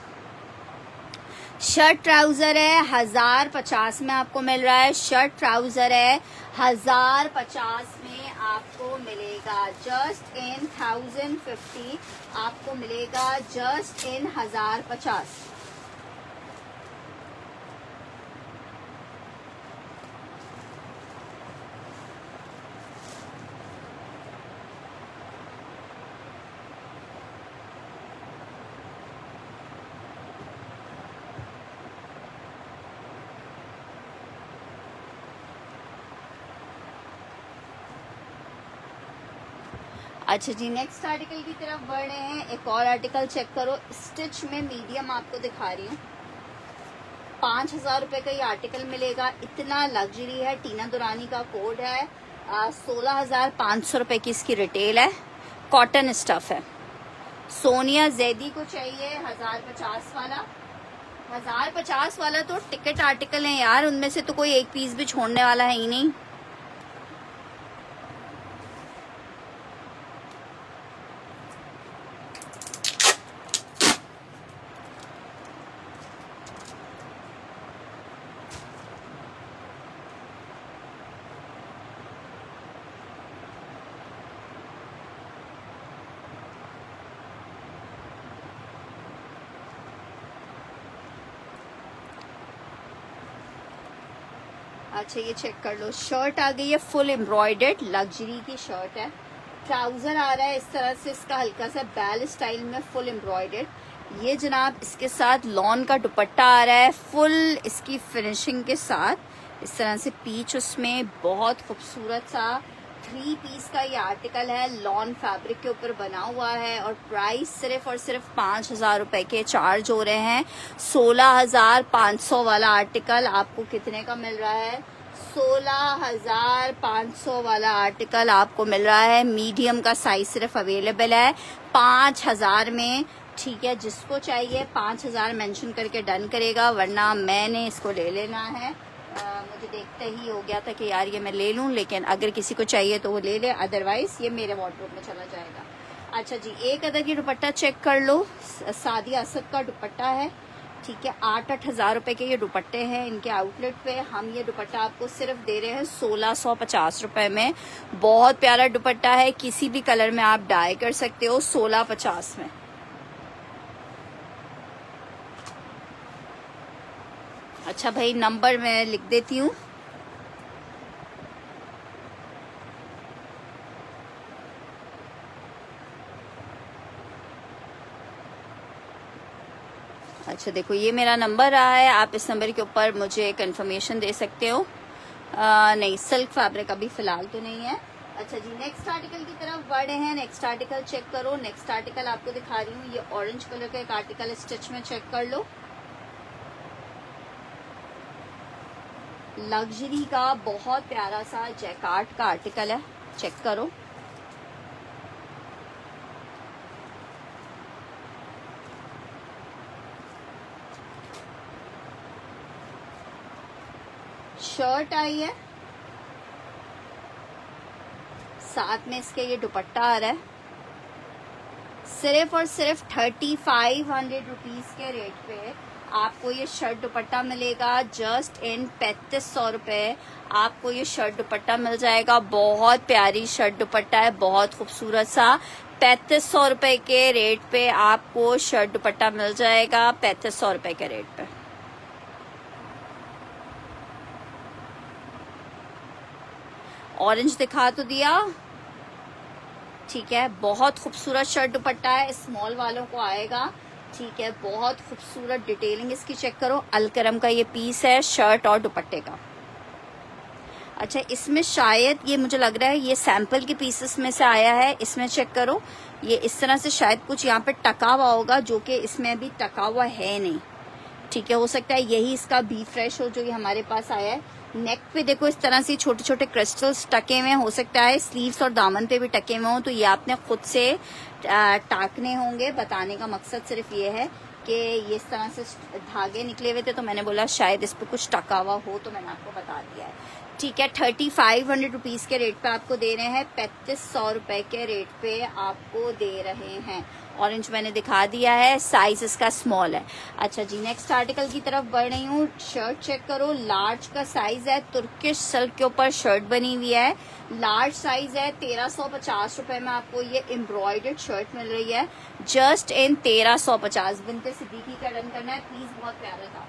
शर्ट ट्राउजर है, 1050 में आपको मिल रहा है। शर्ट ट्राउजर है, 1050 में आपको मिलेगा। जस्ट इन 1050 आपको मिलेगा, जस्ट इन 1050। अच्छा जी, नेक्स्ट आर्टिकल की तरफ बढ़ रहे हैं। एक और आर्टिकल चेक करो, स्टिच में मीडियम आपको दिखा रही हूँ। 5000 रुपए का ये आर्टिकल मिलेगा, इतना लग्जरी है। टीना दुरानी का कोड है, 16,500 रुपए की इसकी रिटेल है। कॉटन स्टफ है। सोनिया जैदी को चाहिए 1050 वाला। 1050 वाला तो टिकट आर्टिकल है यार, उनमें से तो कोई एक पीस भी छोड़ने वाला है ही नहीं। अच्छा ये चेक कर लो, शर्ट आ गई है फुल एम्ब्रॉयडर्ड, लग्जरी की शर्ट है। ट्राउजर आ रहा है इस तरह से, इसका हल्का सा बैल स्टाइल में फुल एम्ब्रॉयडर्ड। ये जनाब इसके साथ लॉन का दुपट्टा आ रहा है फुल इसकी फिनिशिंग के साथ, इस तरह से पीच उसमें, बहुत खूबसूरत सा 3 पीस का ये आर्टिकल है। लॉन फैब्रिक के ऊपर बना हुआ है और प्राइस सिर्फ और सिर्फ 5000 रुपए के चार्ज हो रहे हैं। 16,500 वाला आर्टिकल आपको कितने का मिल रहा है? 16,500 वाला आर्टिकल आपको मिल रहा है। मीडियम का साइज सिर्फ अवेलेबल है 5000 में। ठीक है, जिसको चाहिए 5000 मेंशन करके डन करेगा, वरना मैंने इसको ले लेना है। मुझे देखते ही हो गया था कि यार ये मैं ले लूं, लेकिन अगर किसी को चाहिए तो वो ले ले, अदरवाइज ये मेरे वार्डरोब में चला जाएगा। अच्छा जी, एक अदर की दुपट्टा चेक कर लो, सादिया असद का दुपट्टा है। ठीक है, 8-8 हजार रुपए के ये दुपट्टे हैं इनके आउटलेट पे। हम ये दुपट्टा आपको सिर्फ दे रहे हैं 1650 रुपए में। बहुत प्यारा दुपट्टा है, किसी भी कलर में आप डाई कर सकते हो 1650 में। अच्छा भाई, नंबर मैं लिख देती हूँ। अच्छा देखो, ये मेरा नंबर रहा है, आप इस नंबर के ऊपर मुझे कंफर्मेशन दे सकते हो। नहीं, सिल्क फैब्रिक अभी फिलहाल तो नहीं है। अच्छा जी, नेक्स्ट आर्टिकल की तरफ बढ़े हैं। नेक्स्ट आर्टिकल चेक करो। नेक्स्ट आर्टिकल आपको दिखा रही हूँ, ये ऑरेंज कलर का एक आर्टिकल स्टिच में, चेक कर लो। लग्जरी का बहुत प्यारा सा जैकार्ड का आर्टिकल है, चेक करो। शर्ट आई है, साथ में इसके ये दुपट्टा आ रहा है। सिर्फ और सिर्फ 3500 रुपीज के रेट पे आपको ये शर्ट दुपट्टा मिलेगा। जस्ट इन 3500 रुपए आपको ये शर्ट दुपट्टा मिल जाएगा। बहुत प्यारी शर्ट दुपट्टा है, बहुत खूबसूरत सा। 3500 रुपए के रेट पे आपको शर्ट दुपट्टा मिल जाएगा, 3500 रुपए के रेट पे। ऑरेंज दिखा तो दिया, ठीक है। बहुत खूबसूरत शर्ट दुपट्टा है, स्मॉल वालों को आएगा, ठीक है। बहुत खूबसूरत डिटेलिंग इसकी चेक करो। अलकरम का ये पीस है शर्ट और दुपट्टे का। अच्छा, इसमें शायद ये मुझे लग रहा है ये सैंपल के पीसेस में से आया है। इसमें चेक करो, ये इस तरह से शायद कुछ यहाँ पे टका हुआ होगा, जो कि इसमें अभी टका हुआ है नहीं, ठीक है। हो सकता है यही इसका बी फ्रेश हो जो ये हमारे पास आया है। नेक पे देखो इस तरह से छोटे छोटे क्रिस्टल्स टके हुए, हो सकता है स्लीव्स और दामन पे भी टके हुए हों, तो ये आपने खुद से टाकने होंगे। बताने का मकसद सिर्फ ये है कि ये इस तरह से धागे निकले हुए थे, तो मैंने बोला शायद इस पे कुछ टका हुआ हो, तो मैंने आपको बता दिया है, ठीक है। 3500 रुपीज के रेट पे आपको दे रहे हैं, 3500 रुपए के रेट पे आपको दे रहे हैं। ऑरेंज मैंने दिखा दिया है, साइज इसका स्मॉल है। अच्छा जी, नेक्स्ट आर्टिकल की तरफ बढ़ रही हूँ। शर्ट चेक करो, लार्ज का साइज है, तुर्किश सिल्क के ऊपर शर्ट बनी हुई है, लार्ज साइज है। 1350 रुपए में आपको ये एम्ब्रॉयडर्ड शर्ट मिल रही है, जस्ट इन 1350। बिनते सिद्दीकी का रन करना है, प्लीज, बहुत प्यारा था।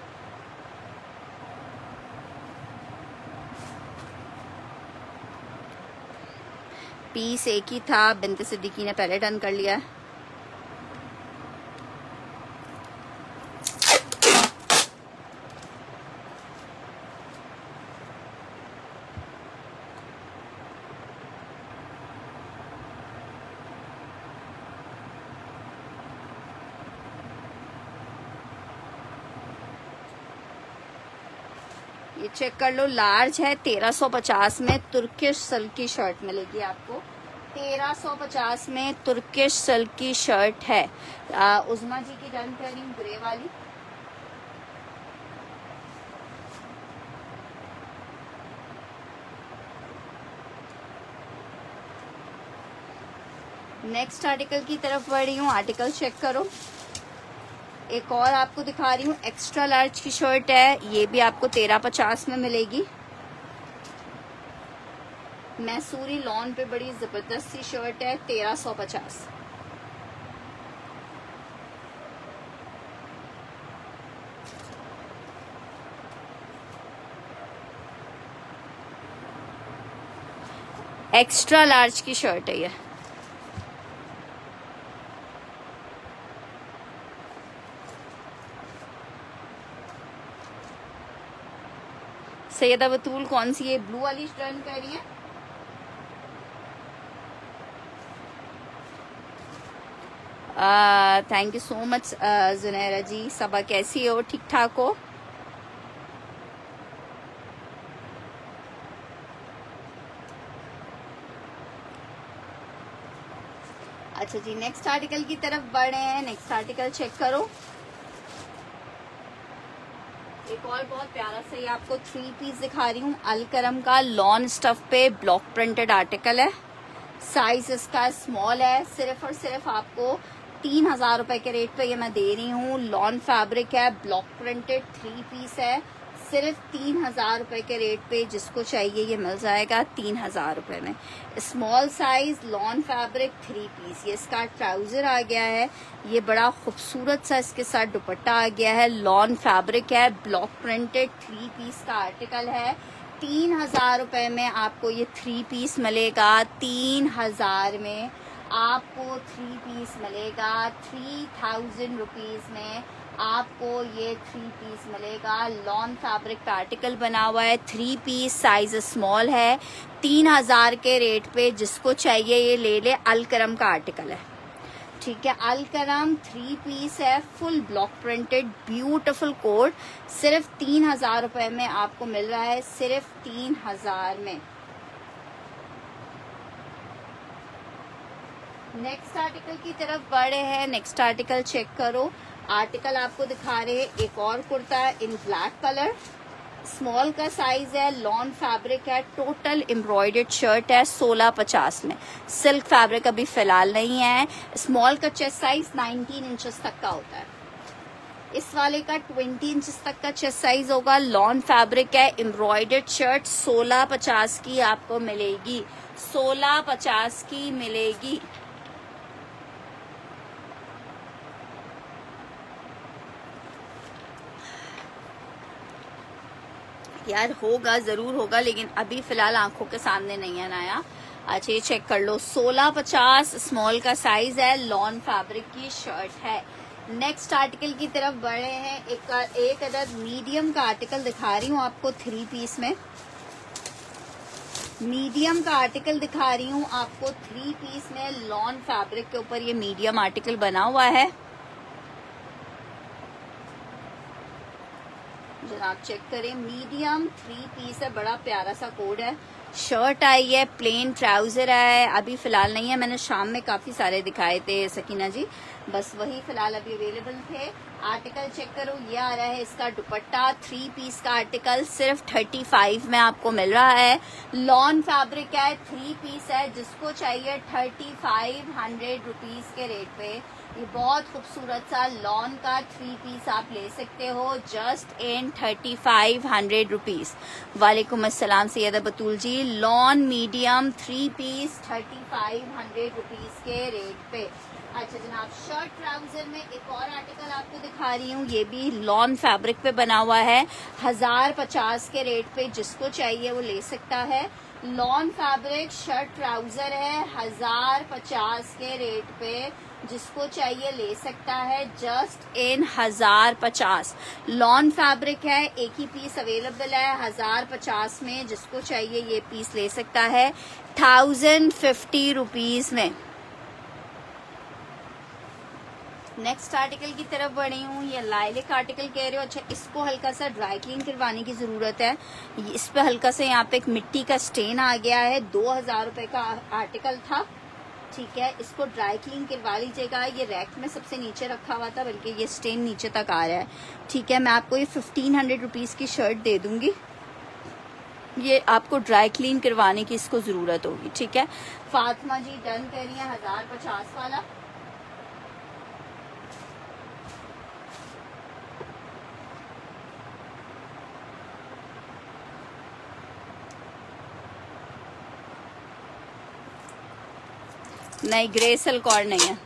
पीस एक ही था, बिनते सिद्दीकी ने पहले डन कर लिया है। ये चेक कर लो, लार्ज है, 1350 में तुर्किश सिल्क की शर्ट मिलेगी आपको। 1350 में तुर्किश सिल्क की शर्ट है। उज़मा जी की डन कर रही हूँ, ग्रे वाली। नेक्स्ट आर्टिकल की तरफ बढ़ रही हूँ। आर्टिकल चेक करो, एक और आपको दिखा रही हूँ, एक्स्ट्रा लार्ज की शर्ट है, ये भी आपको 1350 में मिलेगी। मैसूरी लॉन पे बड़ी जबरदस्त सी शर्ट है, 1350। एक्स्ट्रा लार्ज की शर्ट है ये। सैयदा बतूल कौन सी है? ब्लू वाली टर्न कर रही है। Thank you so much Junaira जी। सबा कैसी हो? ठीक ठाक हो? अच्छा जी, नेक्स्ट आर्टिकल की तरफ बढ़ रहे हैं। नेक्स्ट आर्टिकल चेक करो, एक और बहुत प्यारा सा ये आपको 3 पीस दिखा रही हूँ। अलकरम का लॉन स्टफ पे ब्लॉक प्रिंटेड आर्टिकल है, साइज इसका स्मॉल है। सिर्फ और सिर्फ आपको 3000 रुपए के रेट पे ये मैं दे रही हूँ। लॉन फैब्रिक है, ब्लॉक प्रिंटेड 3 पीस है, सिर्फ 3000 रुपए के रेट पे जिसको चाहिए ये मिल जाएगा 3000 रुपए में। Small size lawn fabric 3 piece. ये इसका ट्राउजर आ गया है, ये बड़ा खूबसूरत सा इसके साथ दुपट्टा आ गया है। लॉन फैब्रिक है, ब्लॉक प्रिंटेड 3 पीस का आर्टिकल है। 3000 रुपए में आपको ये 3 पीस मिलेगा। 3000 में आपको 3 पीस मिलेगा। 3000 रुपीज में आपको ये 3 पीस मिलेगा। लॉन फैब्रिक का आर्टिकल बना हुआ है, 3 पीस, साइज स्मॉल है। 3000 के रेट पे जिसको चाहिए ये ले ले। अलकरम का आर्टिकल है, ठीक है। अलकरम 3 पीस है, full block printed, beautiful coat. सिर्फ 3000 रुपए में आपको मिल रहा है, सिर्फ 3000 में। नेक्स्ट आर्टिकल की तरफ बढ़े हैं। नेक्स्ट आर्टिकल चेक करो, आर्टिकल आपको दिखा रहे हैं एक और कुर्ता है इन ब्लैक कलर, स्मॉल का साइज है, लॉन फैब्रिक है, टोटल एम्ब्रॉयडर्ड शर्ट है, 1650 में। सिल्क फैब्रिक अभी फिलहाल नहीं है। स्मॉल का चेस्ट साइज 19 इंचेस तक का होता है, इस वाले का 20 इंचेस तक का चेस्ट साइज होगा। लॉन फैब्रिक है, एम्ब्रॉयडर्ड शर्ट 1650 की आपको मिलेगी, 1650 की मिलेगी। यार होगा, जरूर होगा, लेकिन अभी फिलहाल आंखों के सामने नहीं है नया। अच्छा ये चेक कर लो, 1650 स्मॉल का साइज है, लॉन फैब्रिक की शर्ट है। नेक्स्ट आर्टिकल की तरफ बढ़े हैं। एक अदद मीडियम का आर्टिकल दिखा रही हूँ आपको 3 पीस में। मीडियम का आर्टिकल दिखा रही हूँ आपको 3 पीस में, लॉन फैब्रिक के ऊपर ये मीडियम आर्टिकल बना हुआ है। जनाब चेक करें, मीडियम 3 पीस है, बड़ा प्यारा सा कोड है। शर्ट आई है, प्लेन ट्राउजर है, अभी फिलहाल नहीं है, मैंने शाम में काफी सारे दिखाए थे सकीना जी, बस वही फिलहाल अभी अवेलेबल थे। आर्टिकल चेक करो, ये आ रहा है इसका दुपट्टा। 3 पीस का आर्टिकल सिर्फ 35 में आपको मिल रहा है। लॉन फैब्रिक है, 3 पीस है, जिसको चाहिए 3500 रुपीज के रेट पे ये बहुत खूबसूरत सा लॉन का 3 पीस आप ले सकते हो जस्ट इन 3500 रुपीज। वालेकुम अस्सलाम सैयदा बतूल जी, लॉन मीडियम 3 पीस 3500 रुपीज के रेट पे। अच्छा जनाब, शर्ट ट्राउजर में एक और आर्टिकल आपको दिखा रही हूँ, ये भी लॉन फैब्रिक पे बना हुआ है, 1050 के रेट पे, जिसको चाहिए वो ले सकता है। लॉन फैब्रिक शर्ट ट्राउजर है, 1050 के रेट पे, जिसको चाहिए ले सकता है जस्ट इन 1050। लॉन फैब्रिक है, एक ही पीस अवेलेबल है 1050 में, जिसको चाहिए ये पीस ले सकता है 1050 रुपीज में। नेक्स्ट आर्टिकल की तरफ बढ़ी हूँ, ये लाइलिक आर्टिकल कह रहे हो। अच्छा इसको हल्का सा ड्राई क्लीन करवाने की जरूरत है, इस पे हल्का सा यहाँ पे एक मिट्टी का स्टेन आ गया है। 2000 रुपए का आर्टिकल था, ठीक है, इसको ड्राई क्लीन करवा लीजिएगा। ये रैक में सबसे नीचे रखा हुआ था, बल्कि ये स्टेन नीचे तक आ रहा है, ठीक है। मैं आपको ये 1500 रुपीज की शर्ट दे दूंगी, ये आपको ड्राई क्लीन करवाने की इसको जरूरत होगी, ठीक है। फातिमा जी डन कर रही है 1050 वाला। नहीं, ग्रे सिल्क और नहीं है।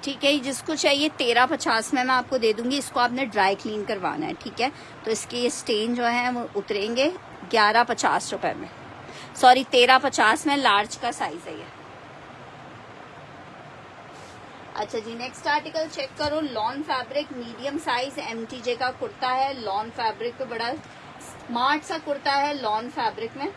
ठीक है, जिसको चाहिए 1350 में मैं आपको दे दूंगी। इसको आपने ड्राई क्लीन करवाना है, ठीक है। तो इसके ये स्टेन जो है वो उतरेंगे 1150 रुपए में, सॉरी 1350 में, लार्ज का साइज है ये। अच्छा जी, नेक्स्ट आर्टिकल चेक करो, lawn fabric medium size MTJ का कुर्ता है। लॉन फैब्रिक पे बड़ा स्मार्ट सा कुर्ता है लॉन फैब्रिक में।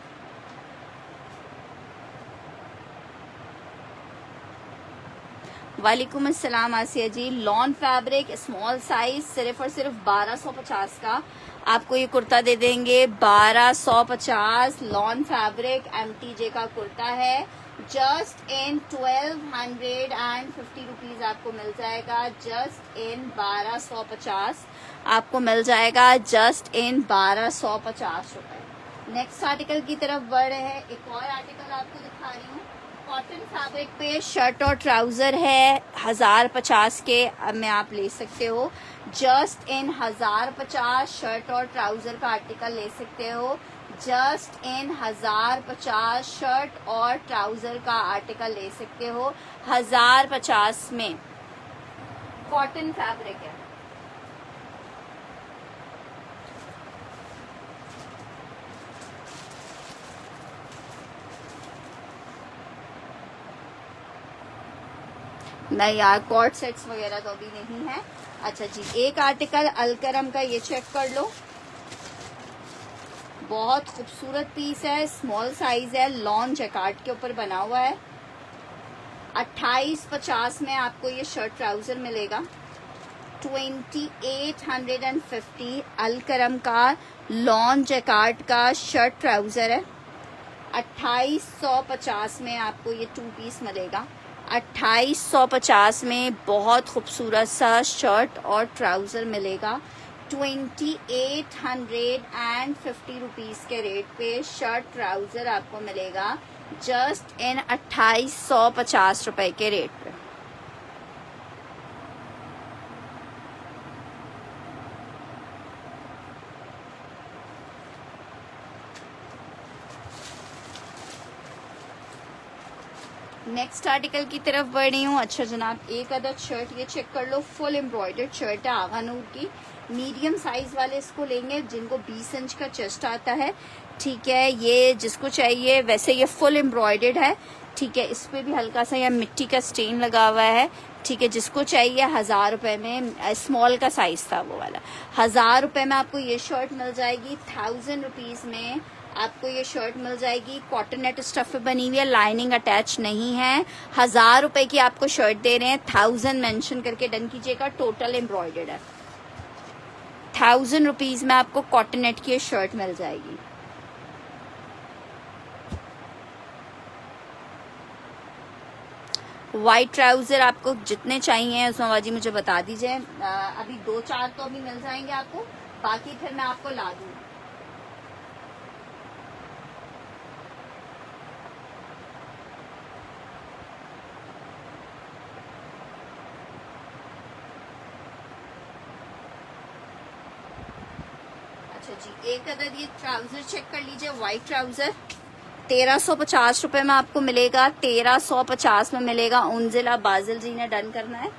वालेकुम अस्सलाम आसिया जी, लॉन फैब्रिक स्मॉल साइज सिर्फ और सिर्फ 1250 का आपको ये कुर्ता दे देंगे। 1250 लॉन फैब्रिक MTJ का कुर्ता है, जस्ट इन 1250 रुपीज आपको मिल जाएगा। जस्ट इन 1250 आपको मिल जाएगा, जस्ट इन 1250 रुपए। नेक्स्ट आर्टिकल की तरफ बढ़ रहे हैं, एक और आर्टिकल आपको दिखा रही हूँ। कॉटन फैब्रिक पे शर्ट और ट्राउजर है, 1050 के में आप ले सकते हो। जस्ट इन 1050 शर्ट और ट्राउजर का आर्टिकल ले सकते हो। जस्ट इन 1050 शर्ट और ट्राउजर का आर्टिकल ले सकते हो 1050 में। कॉटन फैब्रिक है। नहीं यार, कॉर्ड सेट्स वगैरह तो अभी नहीं है। अच्छा जी, एक आर्टिकल अलकरम का ये चेक कर लो, बहुत खूबसूरत पीस है, स्मॉल साइज है, लॉन जैकार्ड के ऊपर बना हुआ है। 2850 में आपको ये शर्ट ट्राउजर मिलेगा। 2850 अलकरम का लॉन जैकार्ड का शर्ट ट्राउजर है। 2850 में आपको ये 2 पीस मिलेगा। 2850 में बहुत खूबसूरत सा शर्ट और ट्राउजर मिलेगा। 2850 रुपीज के रेट पे शर्ट ट्राउजर आपको मिलेगा, जस्ट इन 2850 रुपए के रेट पे। नेक्स्ट आर्टिकल की तरफ बढ़ रही हूँ। अच्छा जनाब, एक अदद शर्ट ये चेक कर लो, फुल एम्ब्रॉयडर्ड शर्ट है आगा नूर की। मीडियम साइज वाले इसको लेंगे जिनको 20 इंच का चेस्ट आता है, ठीक है। ये जिसको चाहिए, वैसे ये फुल एम्ब्रॉयडर्ड है, ठीक है। इस पे भी हल्का सा या मिट्टी का स्टेन लगा हुआ है, ठीक है। जिसको चाहिए 1000 रुपए में, स्मॉल का साइज था वो वाला, 1000 रुपए में आपको ये शर्ट मिल जाएगी। 1000 रुपीज में आपको ये शर्ट मिल जाएगी। कॉटन नेट स्टफ पे बनी हुई है, लाइनिंग अटैच नहीं है। 1000 रुपए की आपको शर्ट दे रहे हैं। 1000 मेंशन करके डन कीजिएगा, टोटल एम्ब्रॉयडर्ड है। 1000 रुपीज में आपको कॉटन नेट की शर्ट मिल जाएगी। वाइट ट्राउजर आपको जितने चाहिए उसमें बाजी मुझे बता दीजिए। अभी 2-4 तो अभी मिल जाएंगे आपको, बाकी फिर मैं आपको ला दूँ। अच्छा जी, एक अदद ये ट्राउजर चेक कर लीजिए, व्हाइट ट्राउजर 1350 रुपए में आपको मिलेगा। 1350 में मिलेगा। उनजिला बाजिल जी ने डन करना है।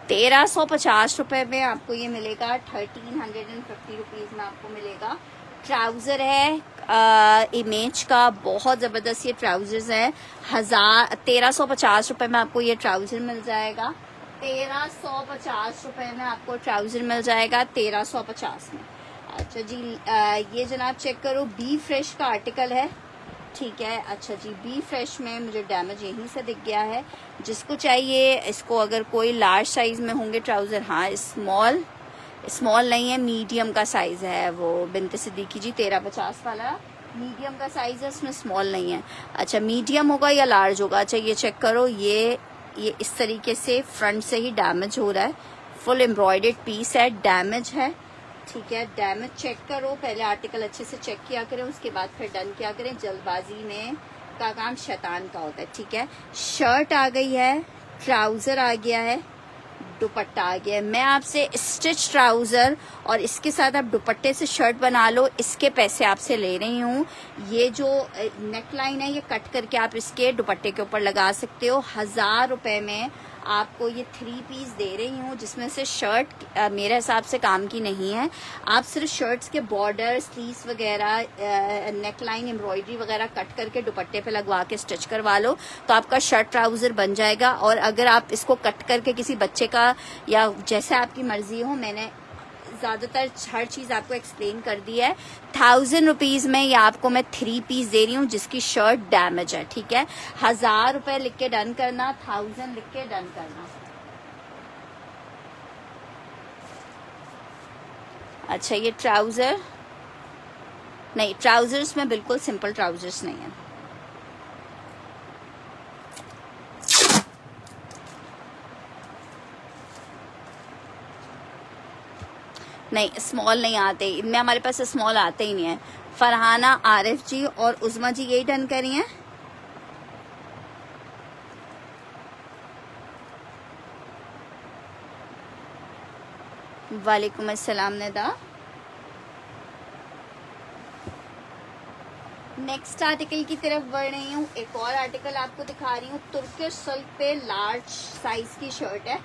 ₹1350 में आपको ये मिलेगा। 1350 रुपीज में आपको मिलेगा। ट्राउजर है इमेज का, बहुत जबरदस्त ये ट्राउजर्स है। 1350 रुपए में आपको ये ट्राउजर मिल जाएगा। 1350 रुपए में आपको ट्राउजर मिल जाएगा, 1350 में। अच्छा जी, ये जनाब चेक करो, बी फ्रेश का आर्टिकल है, ठीक है। अच्छा जी, बी फ्रेश में मुझे डैमेज यहीं से दिख गया है। जिसको चाहिए इसको, अगर कोई लार्ज साइज में होंगे ट्राउजर, हाँ स्मॉल नहीं है, मीडियम का साइज है वो। बिनते सिद्दीकी जी 1350 वाला मीडियम का साइज है, उसमें स्मॉल नहीं है। अच्छा, मीडियम होगा या लार्ज होगा? अच्छा ये चेक करो, ये इस तरीके से फ्रंट से ही डैमेज हो रहा है। फुल एम्ब्रॉयडर्ड पीस है, डैमेज है, ठीक है। डैमेज चेक करो, पहले आर्टिकल अच्छे से चेक किया करें, उसके बाद फिर डन किया करें। जल्दबाजी में का काम शैतान का होता है, ठीक है। शर्ट आ गई है, ट्राउजर आ गया है, दुपट्टा आ गया है। मैं आपसे स्टिच ट्राउजर और इसके साथ आप दुपट्टे से शर्ट बना लो, इसके पैसे आपसे ले रही हूँ। ये जो नेक लाइन है, ये कट करके आप इसके दुपट्टे के ऊपर लगा सकते हो। 1000 रुपए में आपको ये 3 पीस दे रही हूँ, जिसमें से शर्ट मेरे हिसाब से काम की नहीं है। आप सिर्फ शर्ट्स के बॉर्डर, स्लीव्स वगैरह, नेक लाइन, एम्ब्रॉयडरी वगैरह कट करके दुपट्टे पे लगवा के स्टिच करवा लो, तो आपका शर्ट ट्राउजर बन जाएगा। और अगर आप इसको कट करके किसी बच्चे का, या जैसे आपकी मर्जी हो, मैंने ज्यादातर हर चीज आपको एक्सप्लेन कर दी है। 1000 रुपीज में ये आपको मैं 3 पीस दे रही हूँ, जिसकी शर्ट डैमेज है, ठीक है। 1000 रुपए लिख के डन करना, 1000 लिख के डन करना। अच्छा, ये ट्राउजर नहीं, ट्राउजर्स में बिल्कुल सिंपल ट्राउजर्स नहीं है। नहीं, स्मॉल नहीं आते इनमें, हमारे पास स्मॉल आते ही नहीं है। फरहाना, आरिफ जी और उज़मा जी यही डन करी हैं। वालेकुम अस्सलाम निदा। नेक्स्ट आर्टिकल की तरफ बढ़ रही हूँ। एक और आर्टिकल आपको दिखा रही हूँ। तुर्किश सिल्क पे लार्ज साइज की शर्ट है।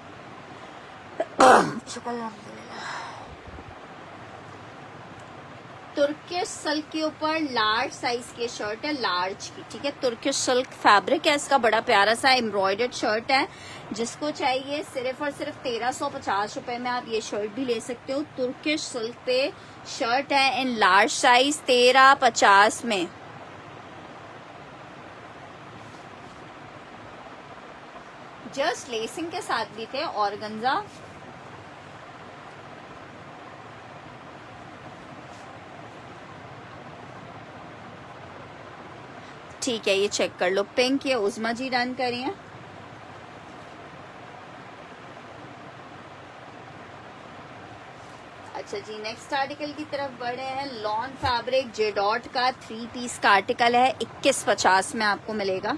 तुर्किश सिल्क के ऊपर लार्ज साइज की शर्ट है, लार्ज की, ठीक है। तुर्किश सिल्क फैब्रिक है इसका, बड़ा प्यारा सा एम्ब्रॉयडर्ड शर्ट है। जिसको चाहिए सिर्फ और सिर्फ 1350 रुपए में आप ये शर्ट भी ले सकते हो। तुर्किश सिल्क पे शर्ट है इन लार्ज साइज, 1350 में। जस्ट लेसिंग के साथ भी थे, ऑर्गेन्जा। ठीक है, ये चेक कर लो, पिंक। ये उज़मा जी डन करिए। अच्छा जी, नेक्स्ट आर्टिकल की तरफ बढ़े हैं। लॉन फैब्रिक जेडॉट का 3 पीस का आर्टिकल है, 2150 में आपको मिलेगा,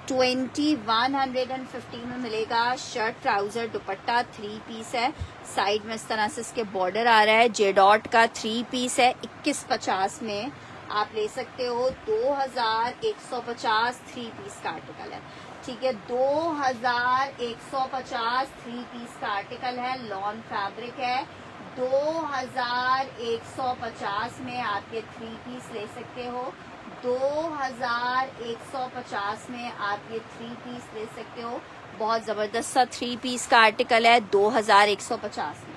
2115 में मिलेगा। शर्ट ट्राउजर दुपट्टा 3 पीस है, साइड में इस तरह से इसके बॉर्डर आ रहा है। जेडॉट का 3 पीस है, 2150 में आप ले सकते हो। 2150 3 पीस का आर्टिकल है, ठीक है। 2150 3 पीस का आर्टिकल है, लॉन फैब्रिक है। 2150 में आप ये 3 पीस ले सकते हो। 2150 में आप ये 3 पीस ले सकते हो। बहुत जबरदस्त सा 3 पीस का आर्टिकल है 2150 में।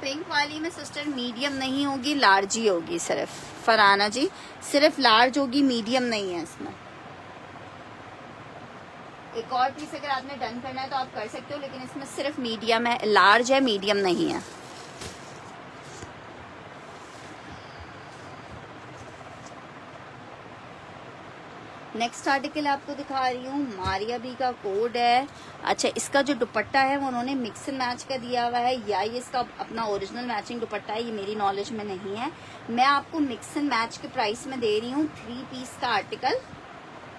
पिंक वाली में सिस्टर मीडियम नहीं होगी, लार्ज ही होगी सिर्फ। फराना जी, सिर्फ लार्ज होगी, मीडियम नहीं है इसमें। एक और पीस अगर आपने डन करना है तो आप कर सकते हो, लेकिन इसमें सिर्फ मीडियम है, लार्ज है, मीडियम नहीं है। नेक्स्ट आर्टिकल आपको दिखा रही हूँ, मारिया बी का कोड है। अच्छा, इसका जो दुपट्टा है वो उन्होंने मिक्स एंड मैच का दिया हुआ है, या ये इसका अपना ओरिजिनल मैचिंग दुपट्टा है, ये मेरी नॉलेज में नहीं है। मैं आपको मिक्स एंड मैच के प्राइस में दे रही हूँ। 3 पीस का आर्टिकल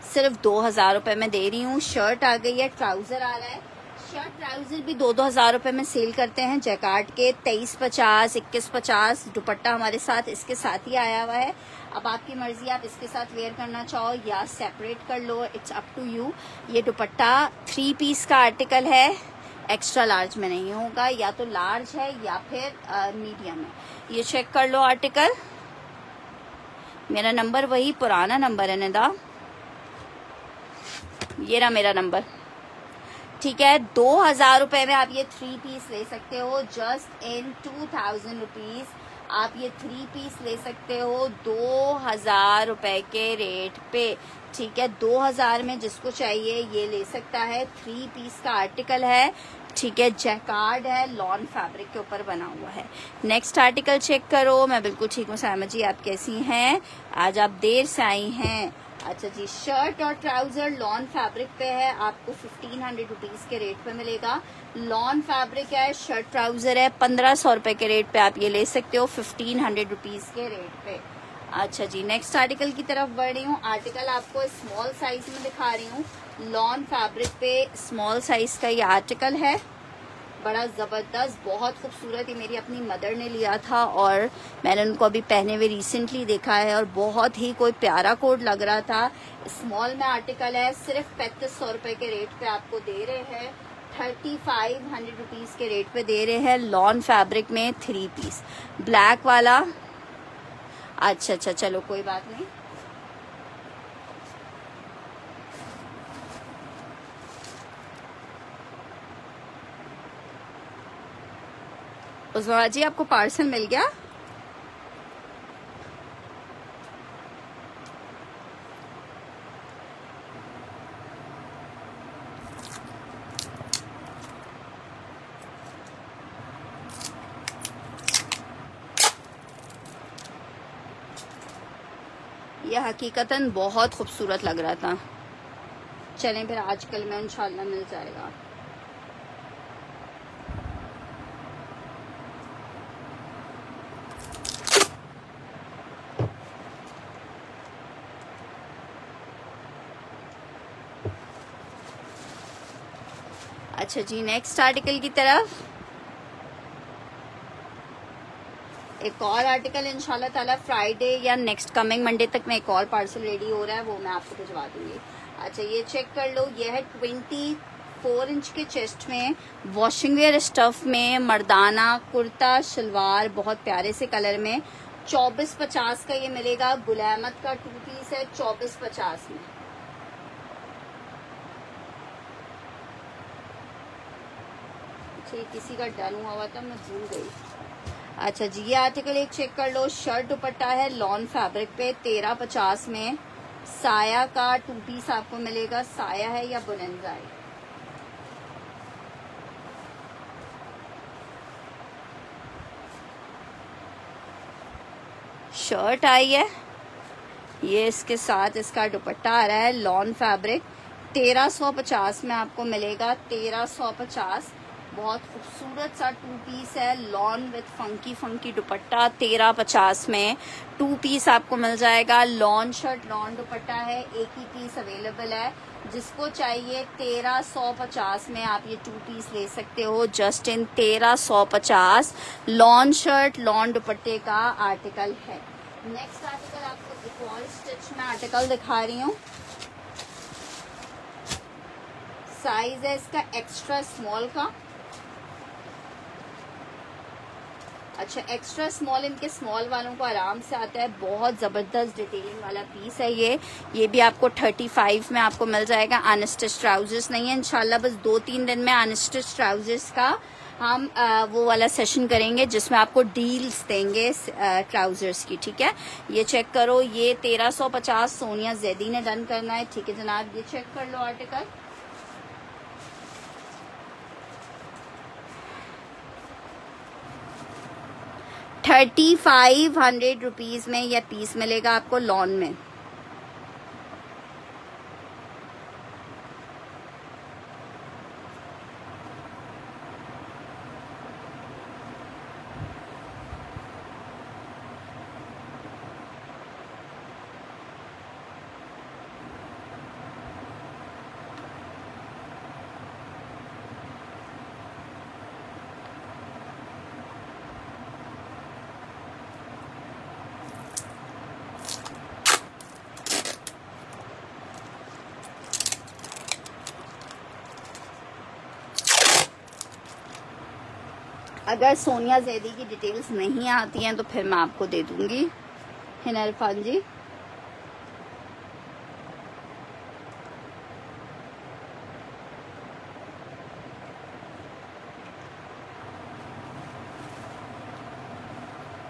सिर्फ 2000 रुपए में दे रही हूँ। शर्ट आ गई है, ट्राउजर आ रहा है। शर्ट ट्राउजर भी 2-2 हजार रुपए में सेल करते हैं जैकार्ड के, 2350, 2150। दुपट्टा हमारे साथ इसके साथ ही आया हुआ है। अब आपकी मर्जी, आप इसके साथ वेयर करना चाहो या सेपरेट कर लो, इट्स अप टू यू। ये दुपट्टा 3 पीस का आर्टिकल है, एक्स्ट्रा लार्ज में नहीं होगा, या तो लार्ज है या फिर मीडियम है। ये चेक कर लो आर्टिकल। मेरा नंबर वही पुराना नंबर है निदा, ये रहा मेरा नंबर, ठीक है। 2000 रुपए में आप ये 3 पीस ले सकते हो, जस्ट इन 2000 रुपीज आप ये 3 पीस ले सकते हो 2000 रुपए के रेट पे, ठीक है। 2000 में जिसको चाहिए ये ले सकता है। 3 पीस का आर्टिकल है, ठीक है। जैकार्ड है, लॉन फैब्रिक के ऊपर बना हुआ है। नेक्स्ट आर्टिकल चेक करो। मैं बिल्कुल ठीक हूँ सायमा जी, आप कैसी हैं? आज आप देर से आई हैं। अच्छा जी, शर्ट और ट्राउजर लॉन फैब्रिक पे है, आपको 1500 रुपीज के रेट पे मिलेगा। लॉन फैब्रिक है, शर्ट ट्राउजर है, 1500 रुपए के रेट पे आप ये ले सकते हो, 1500 रुपीज के रेट पे। अच्छा जी, नेक्स्ट आर्टिकल की तरफ बढ़ रही हूँ। आर्टिकल आपको स्मॉल साइज में दिखा रही हूँ। लॉन फैब्रिक पे स्मॉल साइज का ये आर्टिकल है, बड़ा जबरदस्त, बहुत खूबसूरत। ये मेरी अपनी मदर ने लिया था और मैंने उनको अभी पहने हुए रिसेंटली देखा है और बहुत ही कोई प्यारा कोड लग रहा था। स्मॉल में आर्टिकल है, सिर्फ 3500 रुपए के रेट पे आपको दे रहे हैं, 3500 रुपीज के रेट पे दे रहे हैं। लॉन फैब्रिक में 3 पीस, ब्लैक वाला। अच्छा, चलो कोई बात नहीं। उस्मा जी, आपको पार्सल मिल गया? यह हकीकतन बहुत खूबसूरत लग रहा था। चलें फिर आजकल में इंशाल्लाह मिल जाएगा। अच्छा जी, नेक्स्ट आर्टिकल की तरफ। एक और आर्टिकल इंशाल्लाह ताला फ्राइडे या नेक्स्ट कमिंग मंडे तक में एक और पार्सल रेडी हो रहा है, वो मैं आपको भिजवा दूंगी। अच्छा, ये चेक कर लो। ये है 24 इंच के चेस्ट में, वॉशिंग वेयर स्टफ में, मर्दाना कुर्ता शलवार, बहुत प्यारे से कलर में। 2450 का ये मिलेगा। गुलामत का 2 पीस है, 2450 में। किसी का डन हुआ था, मैं भूल गई। अच्छा जी, ये आर्टिकल एक चेक कर लो। शर्ट दुपट्टा है लॉन फैब्रिक पे, 1350 में। साया का 2 पीस आपको मिलेगा। साया है या बुलंदा है? शर्ट आई है, ये इसके साथ इसका दुपट्टा आ रहा है लॉन फैब्रिक। 1350 में आपको मिलेगा, 1350। बहुत खूबसूरत सा 2 पीस है लॉन विथ फंकी फंकी दुपट्टा। 1350 में 2 पीस आपको मिल जाएगा। लॉन शर्ट लॉन दुपट्टा है, एक ही पीस अवेलेबल है। जिसको चाहिए 1350 में आप ये 2 पीस ले सकते हो, जस्ट इन 1350 लॉन शर्ट लॉन दुपट्टे का आर्टिकल है। नेक्स्ट आर्टिकल आपको एक और स्टिच में आर्टिकल दिखा रही हूँ। साइज है इसका एक्स्ट्रा स्मॉल का। अच्छा, एक्स्ट्रा स्मॉल इनके स्मॉल वालों को आराम से आता है। बहुत जबरदस्त डिटेलिंग वाला पीस है ये भी आपको 35 में आपको मिल जाएगा। अनस्टिच ट्राउजर्स नहीं है इंशाल्लाह, बस 2-3 दिन में अनस्टिच ट्राउजर्स का हम वो वाला सेशन करेंगे जिसमें आपको डील्स देंगे ट्राउजर्स की। ठीक है, ये चेक करो, ये 1350 सोनिया जैदी ने डन करना है। ठीक है जनाब, ये चेक कर लो आर्टिकल। ₹3500 में यह पीस मिलेगा आपको लॉन में। अगर सोनिया जैदी की डिटेल्स नहीं आती हैं तो फिर मैं आपको दे दूंगी। हिना इरफान जी,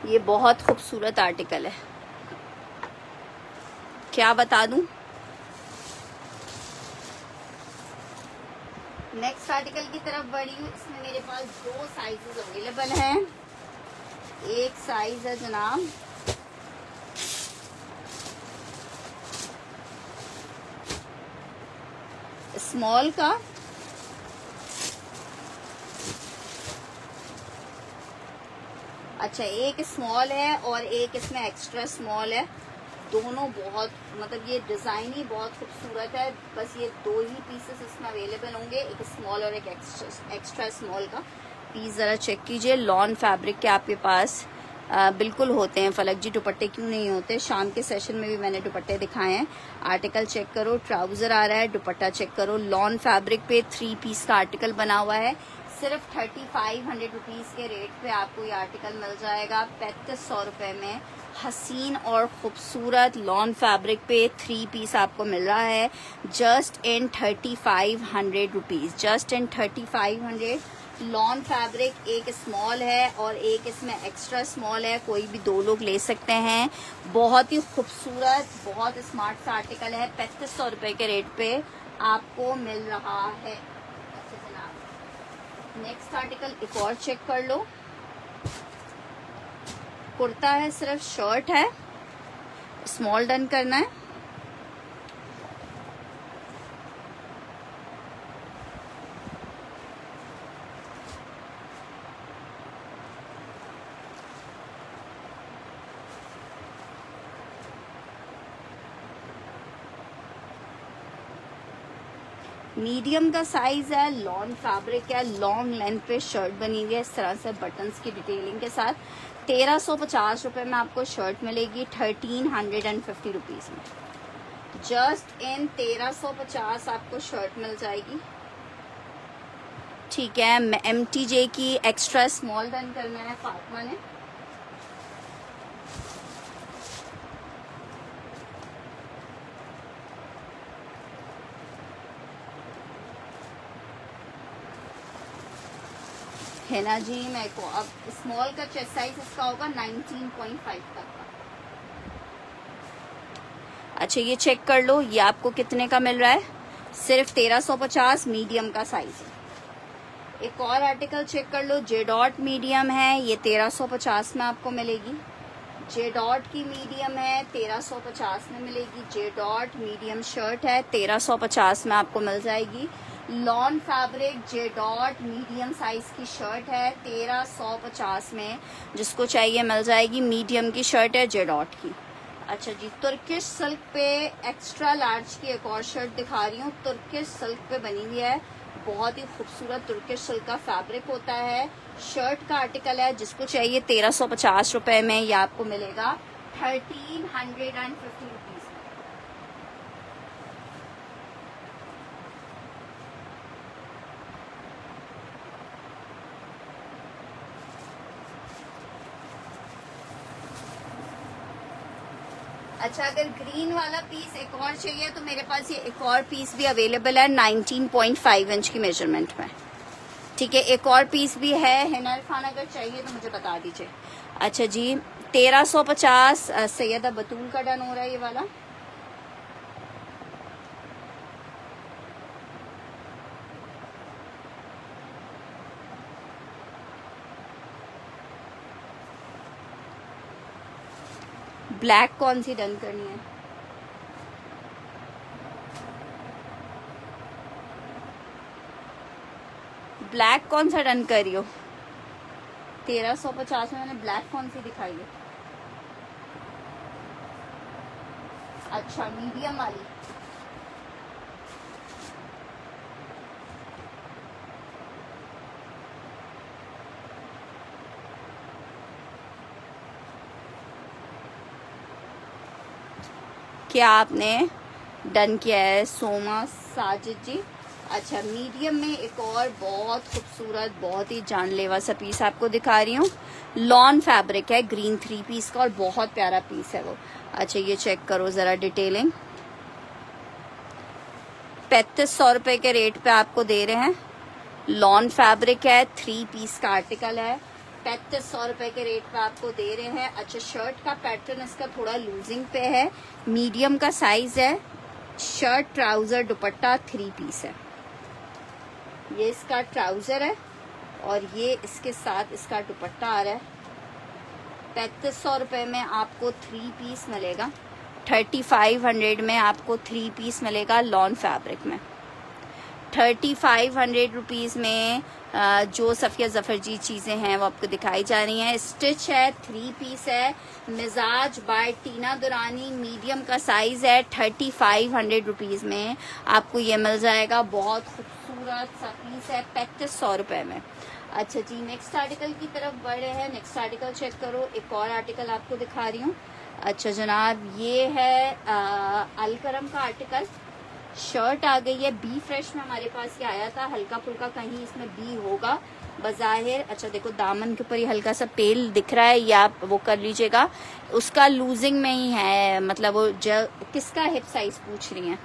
ये बहुत खूबसूरत आर्टिकल है, क्या बता दूं। नेक्स्ट आर्टिकल की तरफ बढ़ी हूँ। इसमें मेरे पास 2 साइजेस अवेलेबल हैं। एक साइज है जनाब स्मॉल का, अच्छा एक स्मॉल है और एक इसमें एक्स्ट्रा स्मॉल है। दोनों बहुत मतलब ये डिजाइन ही बहुत खूबसूरत है। बस ये 2 ही पीसेस इसमें अवेलेबल होंगे, एक स्मॉल और एक एक्स्ट्रा स्मॉल का। पीस जरा चेक कीजिए। लॉन फैब्रिक के आपके पास बिल्कुल होते हैं। फलक जी दुपट्टे क्यों नहीं होते, शाम के सेशन में भी मैंने दुपट्टे दिखाए हैं। आर्टिकल चेक करो, ट्राउजर आ रहा है, दुपट्टा चेक करो। लॉन फैब्रिक पे 3 पीस का आर्टिकल बना हुआ है। सिर्फ 3500 के रेट पे आपको ये आर्टिकल मिल जाएगा। 3500 रुपए में हसीन और खूबसूरत लॉन फैब्रिक पे 3 पीस आपको मिल रहा है, just in 3500 rupees, just in 3500। Lawn fabric एक स्मॉल है और एक इसमें एक्स्ट्रा स्मॉल है, कोई भी 2 लोग ले सकते हैं। बहुत ही खूबसूरत बहुत स्मार्ट सा आर्टिकल है। 3500 रुपए के रेट पे आपको मिल रहा है। अच्छा जनाब, नेक्स्ट आर्टिकल एक और चेक कर लो। कुर्ता है, सिर्फ शर्ट है, स्मॉल डन करना है। मीडियम का साइज है, लॉन फैब्रिक है, लॉन्ग लेंथ पे शर्ट बनी हुई है इस तरह से बटन्स की डिटेलिंग के साथ। 1350 रुपए में आपको शर्ट मिलेगी 1350 रुपीज में। जस्ट इन 1350 आपको शर्ट मिल जाएगी। ठीक है, MTJ की एक्स्ट्रा स्मॉल डन करना है फातिमा ने। है ना जी, मेरे को अब स्मॉल का चेस्ट साइज इसका होगा 19.5 तक का। अच्छा ये चेक कर लो, ये आपको कितने का मिल रहा है, सिर्फ 1350, मीडियम का साइज है। एक और आर्टिकल चेक कर लो, जे डॉट मीडियम है, ये 1350 में आपको मिलेगी। जे डॉट की मीडियम है 1350 में मिलेगी। जे डॉट मीडियम शर्ट है 1350 में आपको मिल जाएगी। Lawn fabric J dot medium size की शर्ट है 1350 में, जिसको चाहिए मिल जाएगी। मीडियम की शर्ट है जे डॉट की। अच्छा जी, तुर्किश सिल्क पे एक्स्ट्रा लार्ज की एक और शर्ट दिखा रही हूँ। तुर्किश सिल्क पे बनी हुई है, बहुत ही खूबसूरत तुर्किश सिल्क का फैब्रिक होता है। शर्ट का आर्टिकल है, जिसको चाहिए 1350 रुपए में ये आपको मिलेगा 1350 रुपीज। अच्छा, अगर ग्रीन वाला पीस एक और चाहिए तो मेरे पास ये एक और पीस भी अवेलेबल है 19.5 इंच की मेजरमेंट में। ठीक है, एक और पीस भी है। हिना इरफान अगर चाहिए तो मुझे बता दीजिए। अच्छा जी, 1350 सैयदा बतूल का डन हो रहा है ये वाला। ब्लैक कौन सी डन करनी है? ब्लैक कौन सा डन कर रही हो? 1350 में मैंने ब्लैक कौन सी दिखाई है? अच्छा, मीडियम वाली। क्या आपने डन किया है सोमा साजिद जी? अच्छा, मीडियम में एक और बहुत खूबसूरत, बहुत ही जानलेवा सा पीस आपको दिखा रही हूँ। लॉन फैब्रिक है, ग्रीन 3 पीस का, और बहुत प्यारा पीस है वो। अच्छा, ये चेक करो जरा डिटेलिंग। 3500 रुपए के रेट पे आपको दे रहे हैं। लॉन फैब्रिक है, 3 पीस का आर्टिकल है, 3500 रुपए के रेट पे आपको दे रहे हैं। अच्छा, शर्ट का पैटर्न इसका थोड़ा लूजिंग पे है, मीडियम का साइज है। शर्ट, ट्राउजर, दुपट्टा 3 पीस है। ये इसका ट्राउजर है और ये इसके साथ इसका दुपट्टा आ रहा है। 3500 रुपए में आपको 3 पीस मिलेगा। 3500 में आपको 3 पीस मिलेगा लॉन फैब्रिक में। 3500 रुपीज़ में जो सफ़िया ज़फ़र जी चीज़ें हैं वो आपको दिखाई जा रही हैं। स्टिच है, 3 पीस है, मिजाज बाय टीना दुरानी, मीडियम का साइज़ है। 3500 रुपीज़ में आपको ये मिल जाएगा। बहुत खूबसूरत सा पीस है 3500 रुपये में। अच्छा जी, नेक्स्ट आर्टिकल की तरफ बढ़ रहे हैं। नेक्स्ट आर्टिकल चेक करो, एक और आर्टिकल आपको दिखा रही हूँ। अच्छा जनाब, ये है अलकरम का आर्टिकल। शर्ट आ गई है, बी फ्रेश में हमारे पास ये आया था। हल्का फुल्का कहीं इसमें बी होगा बज़ाहिर। अच्छा देखो, दामन के ऊपर ये हल्का सा पेल दिख रहा है, या आप वो कर लीजिएगा, उसका लूजिंग में ही है। मतलब वो किसका हिप साइज पूछ रही हैं?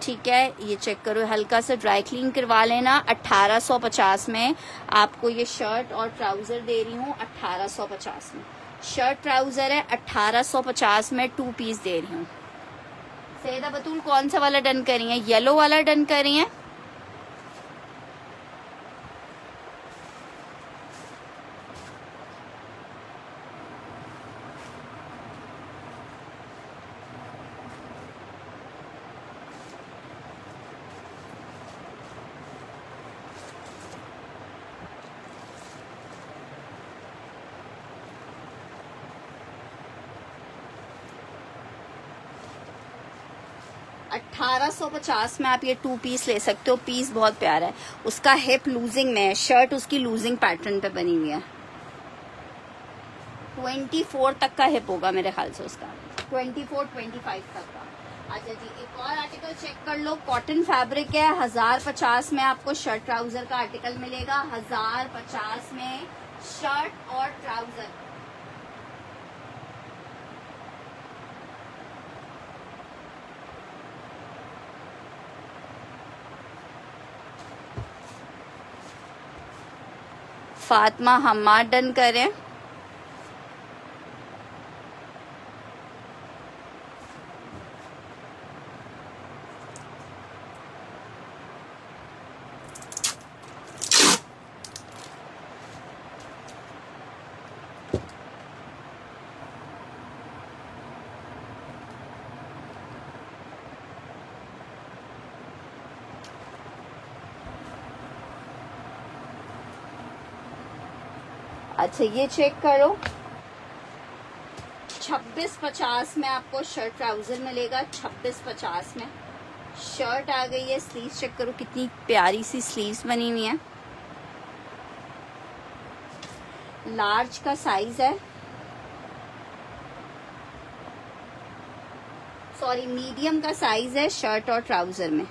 ठीक है, ये चेक करो, हल्का सा ड्राई क्लीन करवा लेना। 1850 में आपको ये शर्ट और ट्राउजर दे रही हूँ। 1850 में शर्ट ट्राउजर है, 1850 में 2 पीस दे रही हूँ। सैयदा बतूल कौन सा वाला डन कर रही हैं? येलो वाला डन कर रही हैं? $1850 में आप ये 2 पीस ले सकते हो। पीस बहुत प्यारा है, उसका हिप लूजिंग में है, शर्ट उसकी लूजिंग पैटर्न पे बनी हुई है। 24 तक का हिप होगा मेरे ख्याल से उसका, 24-25 तक का। अच्छा जी, एक और आर्टिकल चेक कर लो, कॉटन फैब्रिक है। 1050 में आपको शर्ट ट्राउजर का आर्टिकल मिलेगा। 1050 में शर्ट और ट्राउजर। फातिमा हम्माद डन करें। अच्छा ये चेक करो, 2650 में आपको शर्ट ट्राउजर मिलेगा। 2650 में शर्ट आ गई है। स्लीव्स चेक करो, कितनी प्यारी सी स्लीव्स बनी हुई है। लार्ज का साइज है, सॉरी मीडियम का साइज है शर्ट और ट्राउजर में।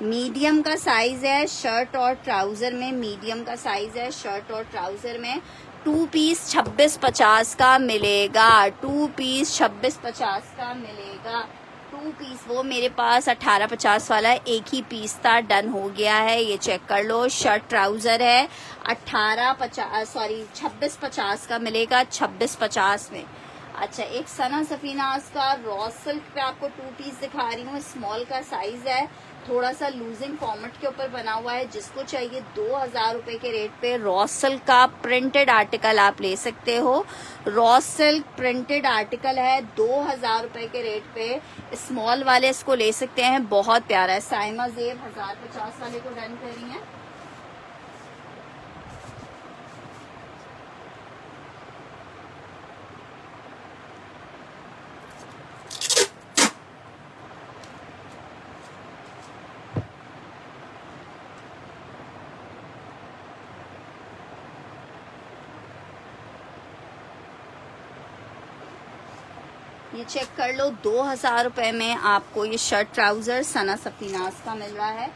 मीडियम का साइज है शर्ट और ट्राउजर में। मीडियम का साइज है शर्ट और ट्राउजर में। 2 पीस 2650 का मिलेगा। 2 पीस 2650 का मिलेगा। 2 पीस, वो मेरे पास 1850 वाला एक ही पीस था, डन हो गया है। ये चेक कर लो, शर्ट ट्राउजर है। 2650 का मिलेगा 2650 में। अच्छा एक सना सफीनाज का रॉ सिल्क पे आपको 2 पीस दिखा रही हूँ। स्मॉल का साइज है, थोड़ा सा लूजिंग फॉर्मेट के ऊपर बना हुआ है। जिसको चाहिए 2000 रुपए के रेट पे रॉ सिल्क का प्रिंटेड आर्टिकल आप ले सकते हो। रॉ सिल्क प्रिंटेड आर्टिकल है, 2000 रुपए के रेट पे स्मॉल वाले इसको ले सकते हैं। बहुत प्यारा है। साइमा जेब 1050 वाले को डन कर रही है। ये चेक कर लो, 2000 रुपए में आपको ये शर्ट ट्राउजर सना सफीनाज का मिल रहा है।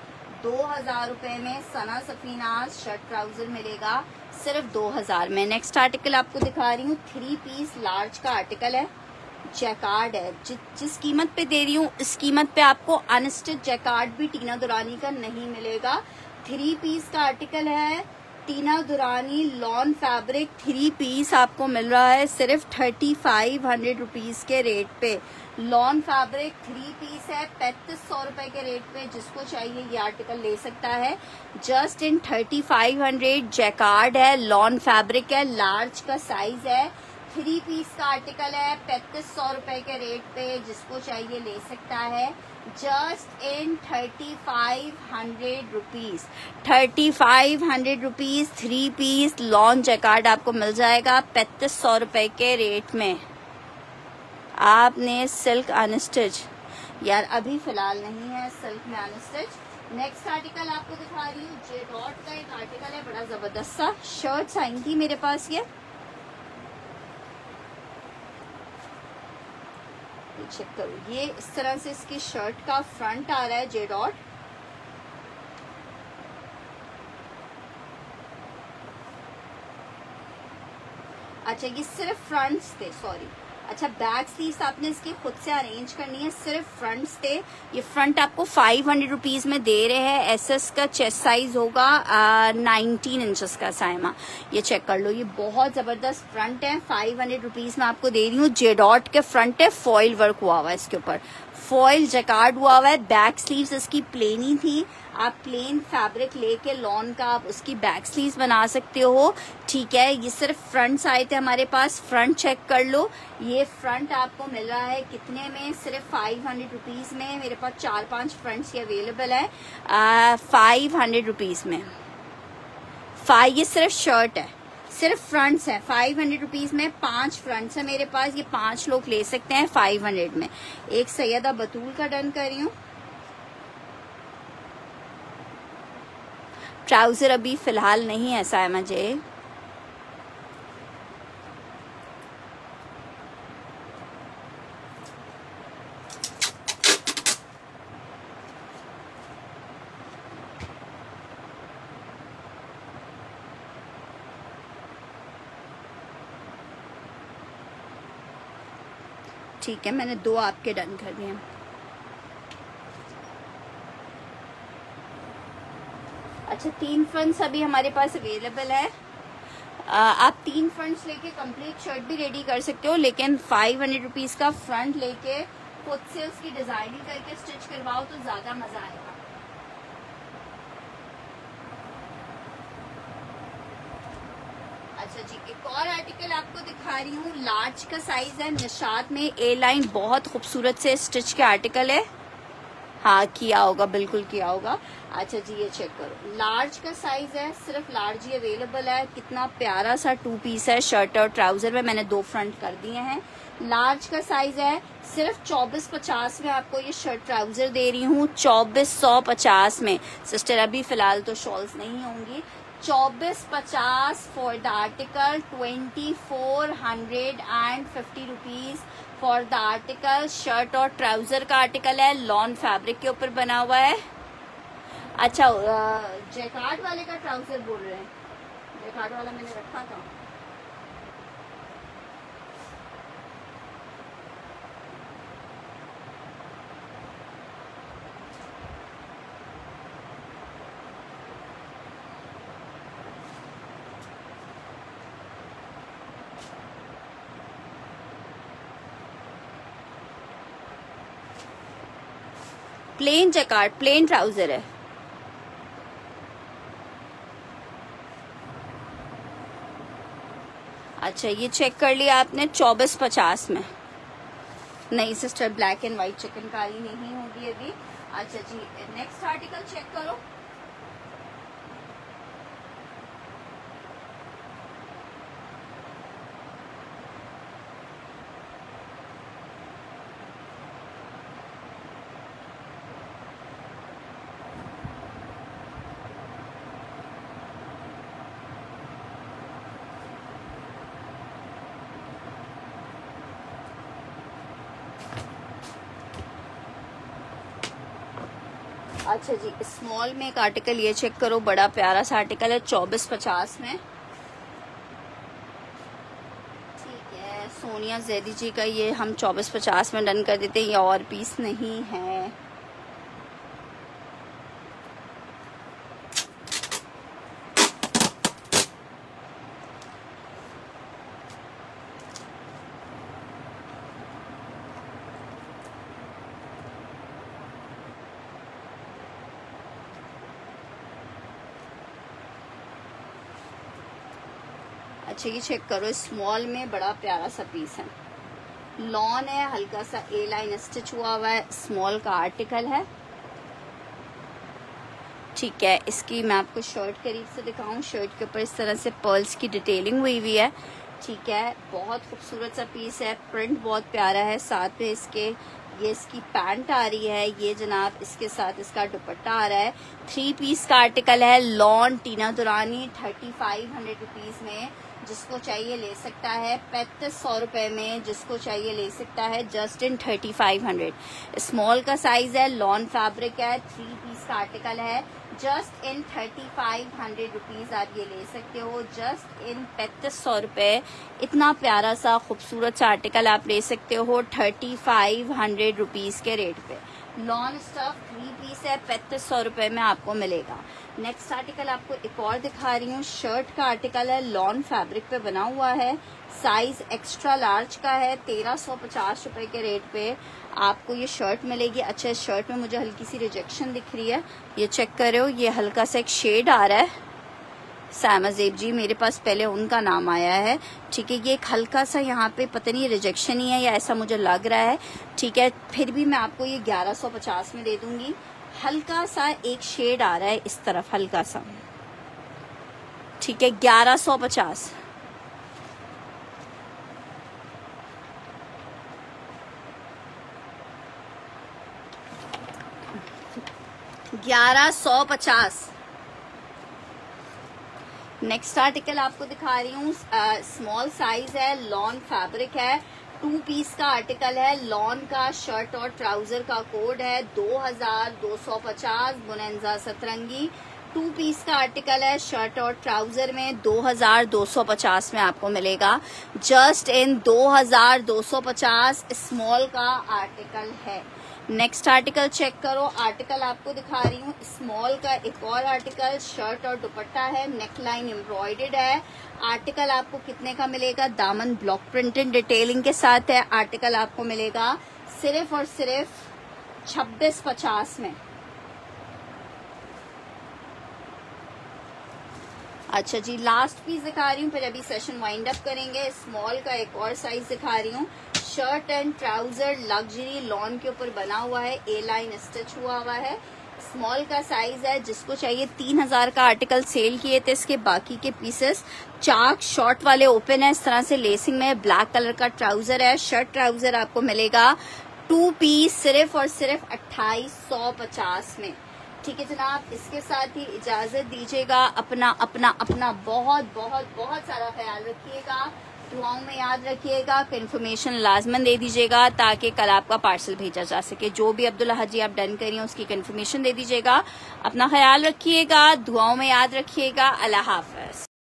2000 रुपए में सना सफीनाज शर्ट ट्राउजर मिलेगा सिर्फ 2000 में। नेक्स्ट आर्टिकल आपको दिखा रही हूँ, 3 पीस लार्ज का आर्टिकल है। जैकार्ड है। जिस कीमत पे दे रही हूँ इस कीमत पे आपको अनस्टिच जैकार्ड भी टीना दुरानी का नहीं मिलेगा। 3 पीस का आर्टिकल है। टीना दुरानी लॉन फैब्रिक 3 पीस आपको मिल रहा है सिर्फ 3500 रुपीज के रेट पे। लॉन फैब्रिक 3 पीस है 3500 रुपए के रेट पे। जिसको चाहिए ये आर्टिकल ले सकता है। Just in 3500। जैकार्ड है, लॉन फैब्रिक है, लार्ज का साइज है। 3 पीस का आर्टिकल है 3500 रुपए के रेट पे। जिसको चाहिए ले सकता है। Just in 3500 rupees. 3500 rupees 3 piece lawn jacquard आपको मिल जाएगा 3500 रुपए के रेट में। आपने सिल्क अनस्टिच, यार अभी फिलहाल नहीं है सिल्क में अनस्टिच। नेक्स्ट आर्टिकल आपको दिखा रही हूँ, जे डॉट का एक आर्टिकल है, बड़ा जबरदस्त सा। शर्ट्स आई थी मेरे पास। ये चेक करो, ये इस तरह से इसकी शर्ट का फ्रंट आ रहा है जे डॉट। अच्छा ये सिर्फ फ्रंट्स थे, सॉरी। अच्छा बैक स्लीव्स आपने इसकी खुद से अरेंज करनी है, सिर्फ फ्रंट्स थे। ये फ्रंट आपको 500 रुपीज में दे रहे हैं। एसएस का चेस्ट साइज होगा 19 इंचेस का। साइमा ये चेक कर लो, ये बहुत जबरदस्त फ्रंट है। 500 रुपीज में आपको दे रही हूँ। जे डॉट के फ्रंट है, फॉइल वर्क हुआ हुआ है इसके ऊपर, फॉइल जैकार्ड हुआ हुआ है। बैक स्लीव्स इसकी प्लेन ही थी। आप प्लेन फैब्रिक लेके लॉन का आप उसकी बैक स्लीव्स बना सकते हो। ठीक है, ये सिर्फ फ्रंट्स आए थे हमारे पास। फ्रंट चेक कर लो, ये फ्रंट आपको मिल रहा है कितने में? सिर्फ 500 रुपीज में। मेरे पास 4-5 फ्रंट्स ये अवेलेबल है 500 रुपीज में। ये सिर्फ शर्ट है, सिर्फ फ्रंट्स है 500 रुपीज में। 5 फ्रंट्स है मेरे पास, ये 5 लोग ले सकते हैं 500 में। एक सैयदा बतूल का डन कर रही हूँ। ट्राउजर अभी फिलहाल नहीं है साइमा जे। ठीक है, मैंने 2 आपके डन कर दिए। अच्छा 3 फ्रंट्स अभी हमारे पास अवेलेबल है। आप 3 फ्रंट्स लेके कंप्लीट शर्ट भी रेडी कर सकते हो, लेकिन 500 रुपीज का फ्रंट लेके खुद से उसकी डिजाइनिंग करके स्टिच करवाओ तो ज्यादा मजा आएगा। अच्छा जी, एक और आर्टिकल आपको दिखा रही हूँ। लार्ज का साइज है, निशात में ए लाइन, बहुत खूबसूरत से स्टिच के आर्टिकल है। हाँ किया होगा, बिल्कुल किया होगा। अच्छा जी ये चेक करो, लार्ज का साइज है, सिर्फ लार्ज ही अवेलेबल है। कितना प्यारा सा 2 पीस है, शर्ट और ट्राउजर में मैंने 2 फ्रंट कर दिए हैं। लार्ज का साइज है, सिर्फ 2450 में आपको ये शर्ट ट्राउजर दे रही हूँ, 2450 में। सिस्टर अभी फिलहाल तो शॉल्स नहीं होंगी। 2450 for the article, 2450 rupees for the article. Shirt और ट्राउजर का आर्टिकल है, लॉन फैब्रिक के ऊपर बना हुआ है। अच्छा जैकार्ड वाले का ट्राउजर बोल रहे हैं, जैकार्ड वाला मैंने रखा था। प्लेन जैकार्ड, प्लेन ट्राउजर है। अच्छा ये चेक कर लिया आपने 2450 में। नहीं sister black and white chikankari नहीं होगी अभी। अच्छा जी नेक्स्ट आर्टिकल चेक करो। अच्छा जी स्मॉल में एक आर्टिकल ये चेक करो, बड़ा प्यारा सा आर्टिकल है 2450 में। ठीक है सोनिया जैदी जी का ये हम 2450 में डन कर देते हैं, ये और पीस नहीं है। अच्छा ये चेक करो, स्मॉल में बड़ा प्यारा सा पीस है, लॉन है, हल्का सा ए लाइन स्टिच हुआ हुआ है, स्मॉल का आर्टिकल है। ठीक है इसकी मैं आपको शर्ट करीब से दिखाऊं। शर्ट के ऊपर इस तरह से पर्ल्स की डिटेलिंग हुई हुई है। ठीक है बहुत खूबसूरत सा पीस है, प्रिंट बहुत प्यारा है। साथ में इसके ये इसकी पैंट आ रही है, ये जनाब इसके साथ इसका दुपट्टा आ रहा है। 3 पीस का आर्टिकल है, लॉन टीना दुरानी 3500 रुपीज में। जिसको चाहिए ले सकता है, 3500 रुपए में जिसको चाहिए ले सकता है, जस्ट इन 3500। स्मॉल का साइज है, लॉन फैब्रिक है, 3 पीस का आर्टिकल है, जस्ट इन 3500 रुपीज आप ये ले सकते हो, जस्ट इन 3500 रुपए। इतना प्यारा सा खूबसूरत सा आर्टिकल आप ले सकते हो 3500 रुपीज के रेट पे। लॉन स्टफ 3 पीस है, 3500 रुपए में आपको मिलेगा। नेक्स्ट आर्टिकल आपको एक और दिखा रही हूँ, शर्ट का आर्टिकल है, लॉन फैब्रिक पे बना हुआ है, साइज एक्स्ट्रा लार्ज का है, 1350 रुपए के रेट पे आपको ये शर्ट मिलेगी। अच्छा इस शर्ट में मुझे हल्की सी रिजेक्शन दिख रही है, ये चेक कर रहे हो, ये हल्का सा एक शेड आ रहा है। सामाजेब जी मेरे पास पहले उनका नाम आया है। ठीक है ये एक हल्का सा यहाँ पे पता नहीं रिजेक्शन ही है या ऐसा मुझे लग रहा है। ठीक है फिर भी मैं आपको ये 1150 में दे दूंगी। हल्का सा एक शेड आ रहा है इस तरफ हल्का सा। ठीक है 1150। नेक्स्ट आर्टिकल आपको दिखा रही हूँ, स्मॉल साइज है, लॉन फैब्रिक है, 2 पीस का आर्टिकल है, लॉन का शर्ट और ट्राउजर का कोड है 2250 बोनेंजा सतरंगी। 2 पीस का आर्टिकल है, शर्ट और ट्राउजर में 2250 में आपको मिलेगा, जस्ट इन 2250 स्मॉल का आर्टिकल है। नेक्स्ट आर्टिकल चेक करो, आर्टिकल आपको दिखा रही हूँ स्मॉल का एक और आर्टिकल, शर्ट और दुपट्टा है, नेकलाइन एम्ब्रॉयडर्ड है। आर्टिकल आपको कितने का मिलेगा, दामन ब्लॉक प्रिंटेड डिटेलिंग के साथ है। आर्टिकल आपको मिलेगा सिर्फ और सिर्फ 2650 में। अच्छा जी लास्ट पीस दिखा रही हूँ, फिर अभी सेशन वाइंड अप करेंगे। स्मॉल का एक और साइज दिखा रही हूँ, shirt and trouser luxury lawn के ऊपर बना हुआ है, ए लाइन स्टिच हुआ है, स्मॉल का साइज है। जिसको चाहिए 3000 का आर्टिकल सेल किए थे, इसके बाकी के पीसेस चाक शॉर्ट वाले ओपन है, इस तरह से लेसिंग में। ब्लैक कलर का ट्राउजर है, शर्ट ट्राउजर आपको मिलेगा 2 पीस सिर्फ और सिर्फ 2850 में। ठीक है जनाब, इसके साथ ही इजाजत दीजिएगा। अपना अपना अपना बहुत बहुत बहुत सारा ख्याल रखिएगा, दुआओं में याद रखिएगा। कंफर्मेशन लाजमन दे दीजिएगा ताकि कल आपका पार्सल भेजा जा सके। जो भी अब्दुल्ला हाजी आप डन करिए उसकी कंफर्मेशन दे दीजिएगा। अपना ख्याल रखिएगा, दुआओं में याद रखिएगा। अल्लाह हाफ़िज़।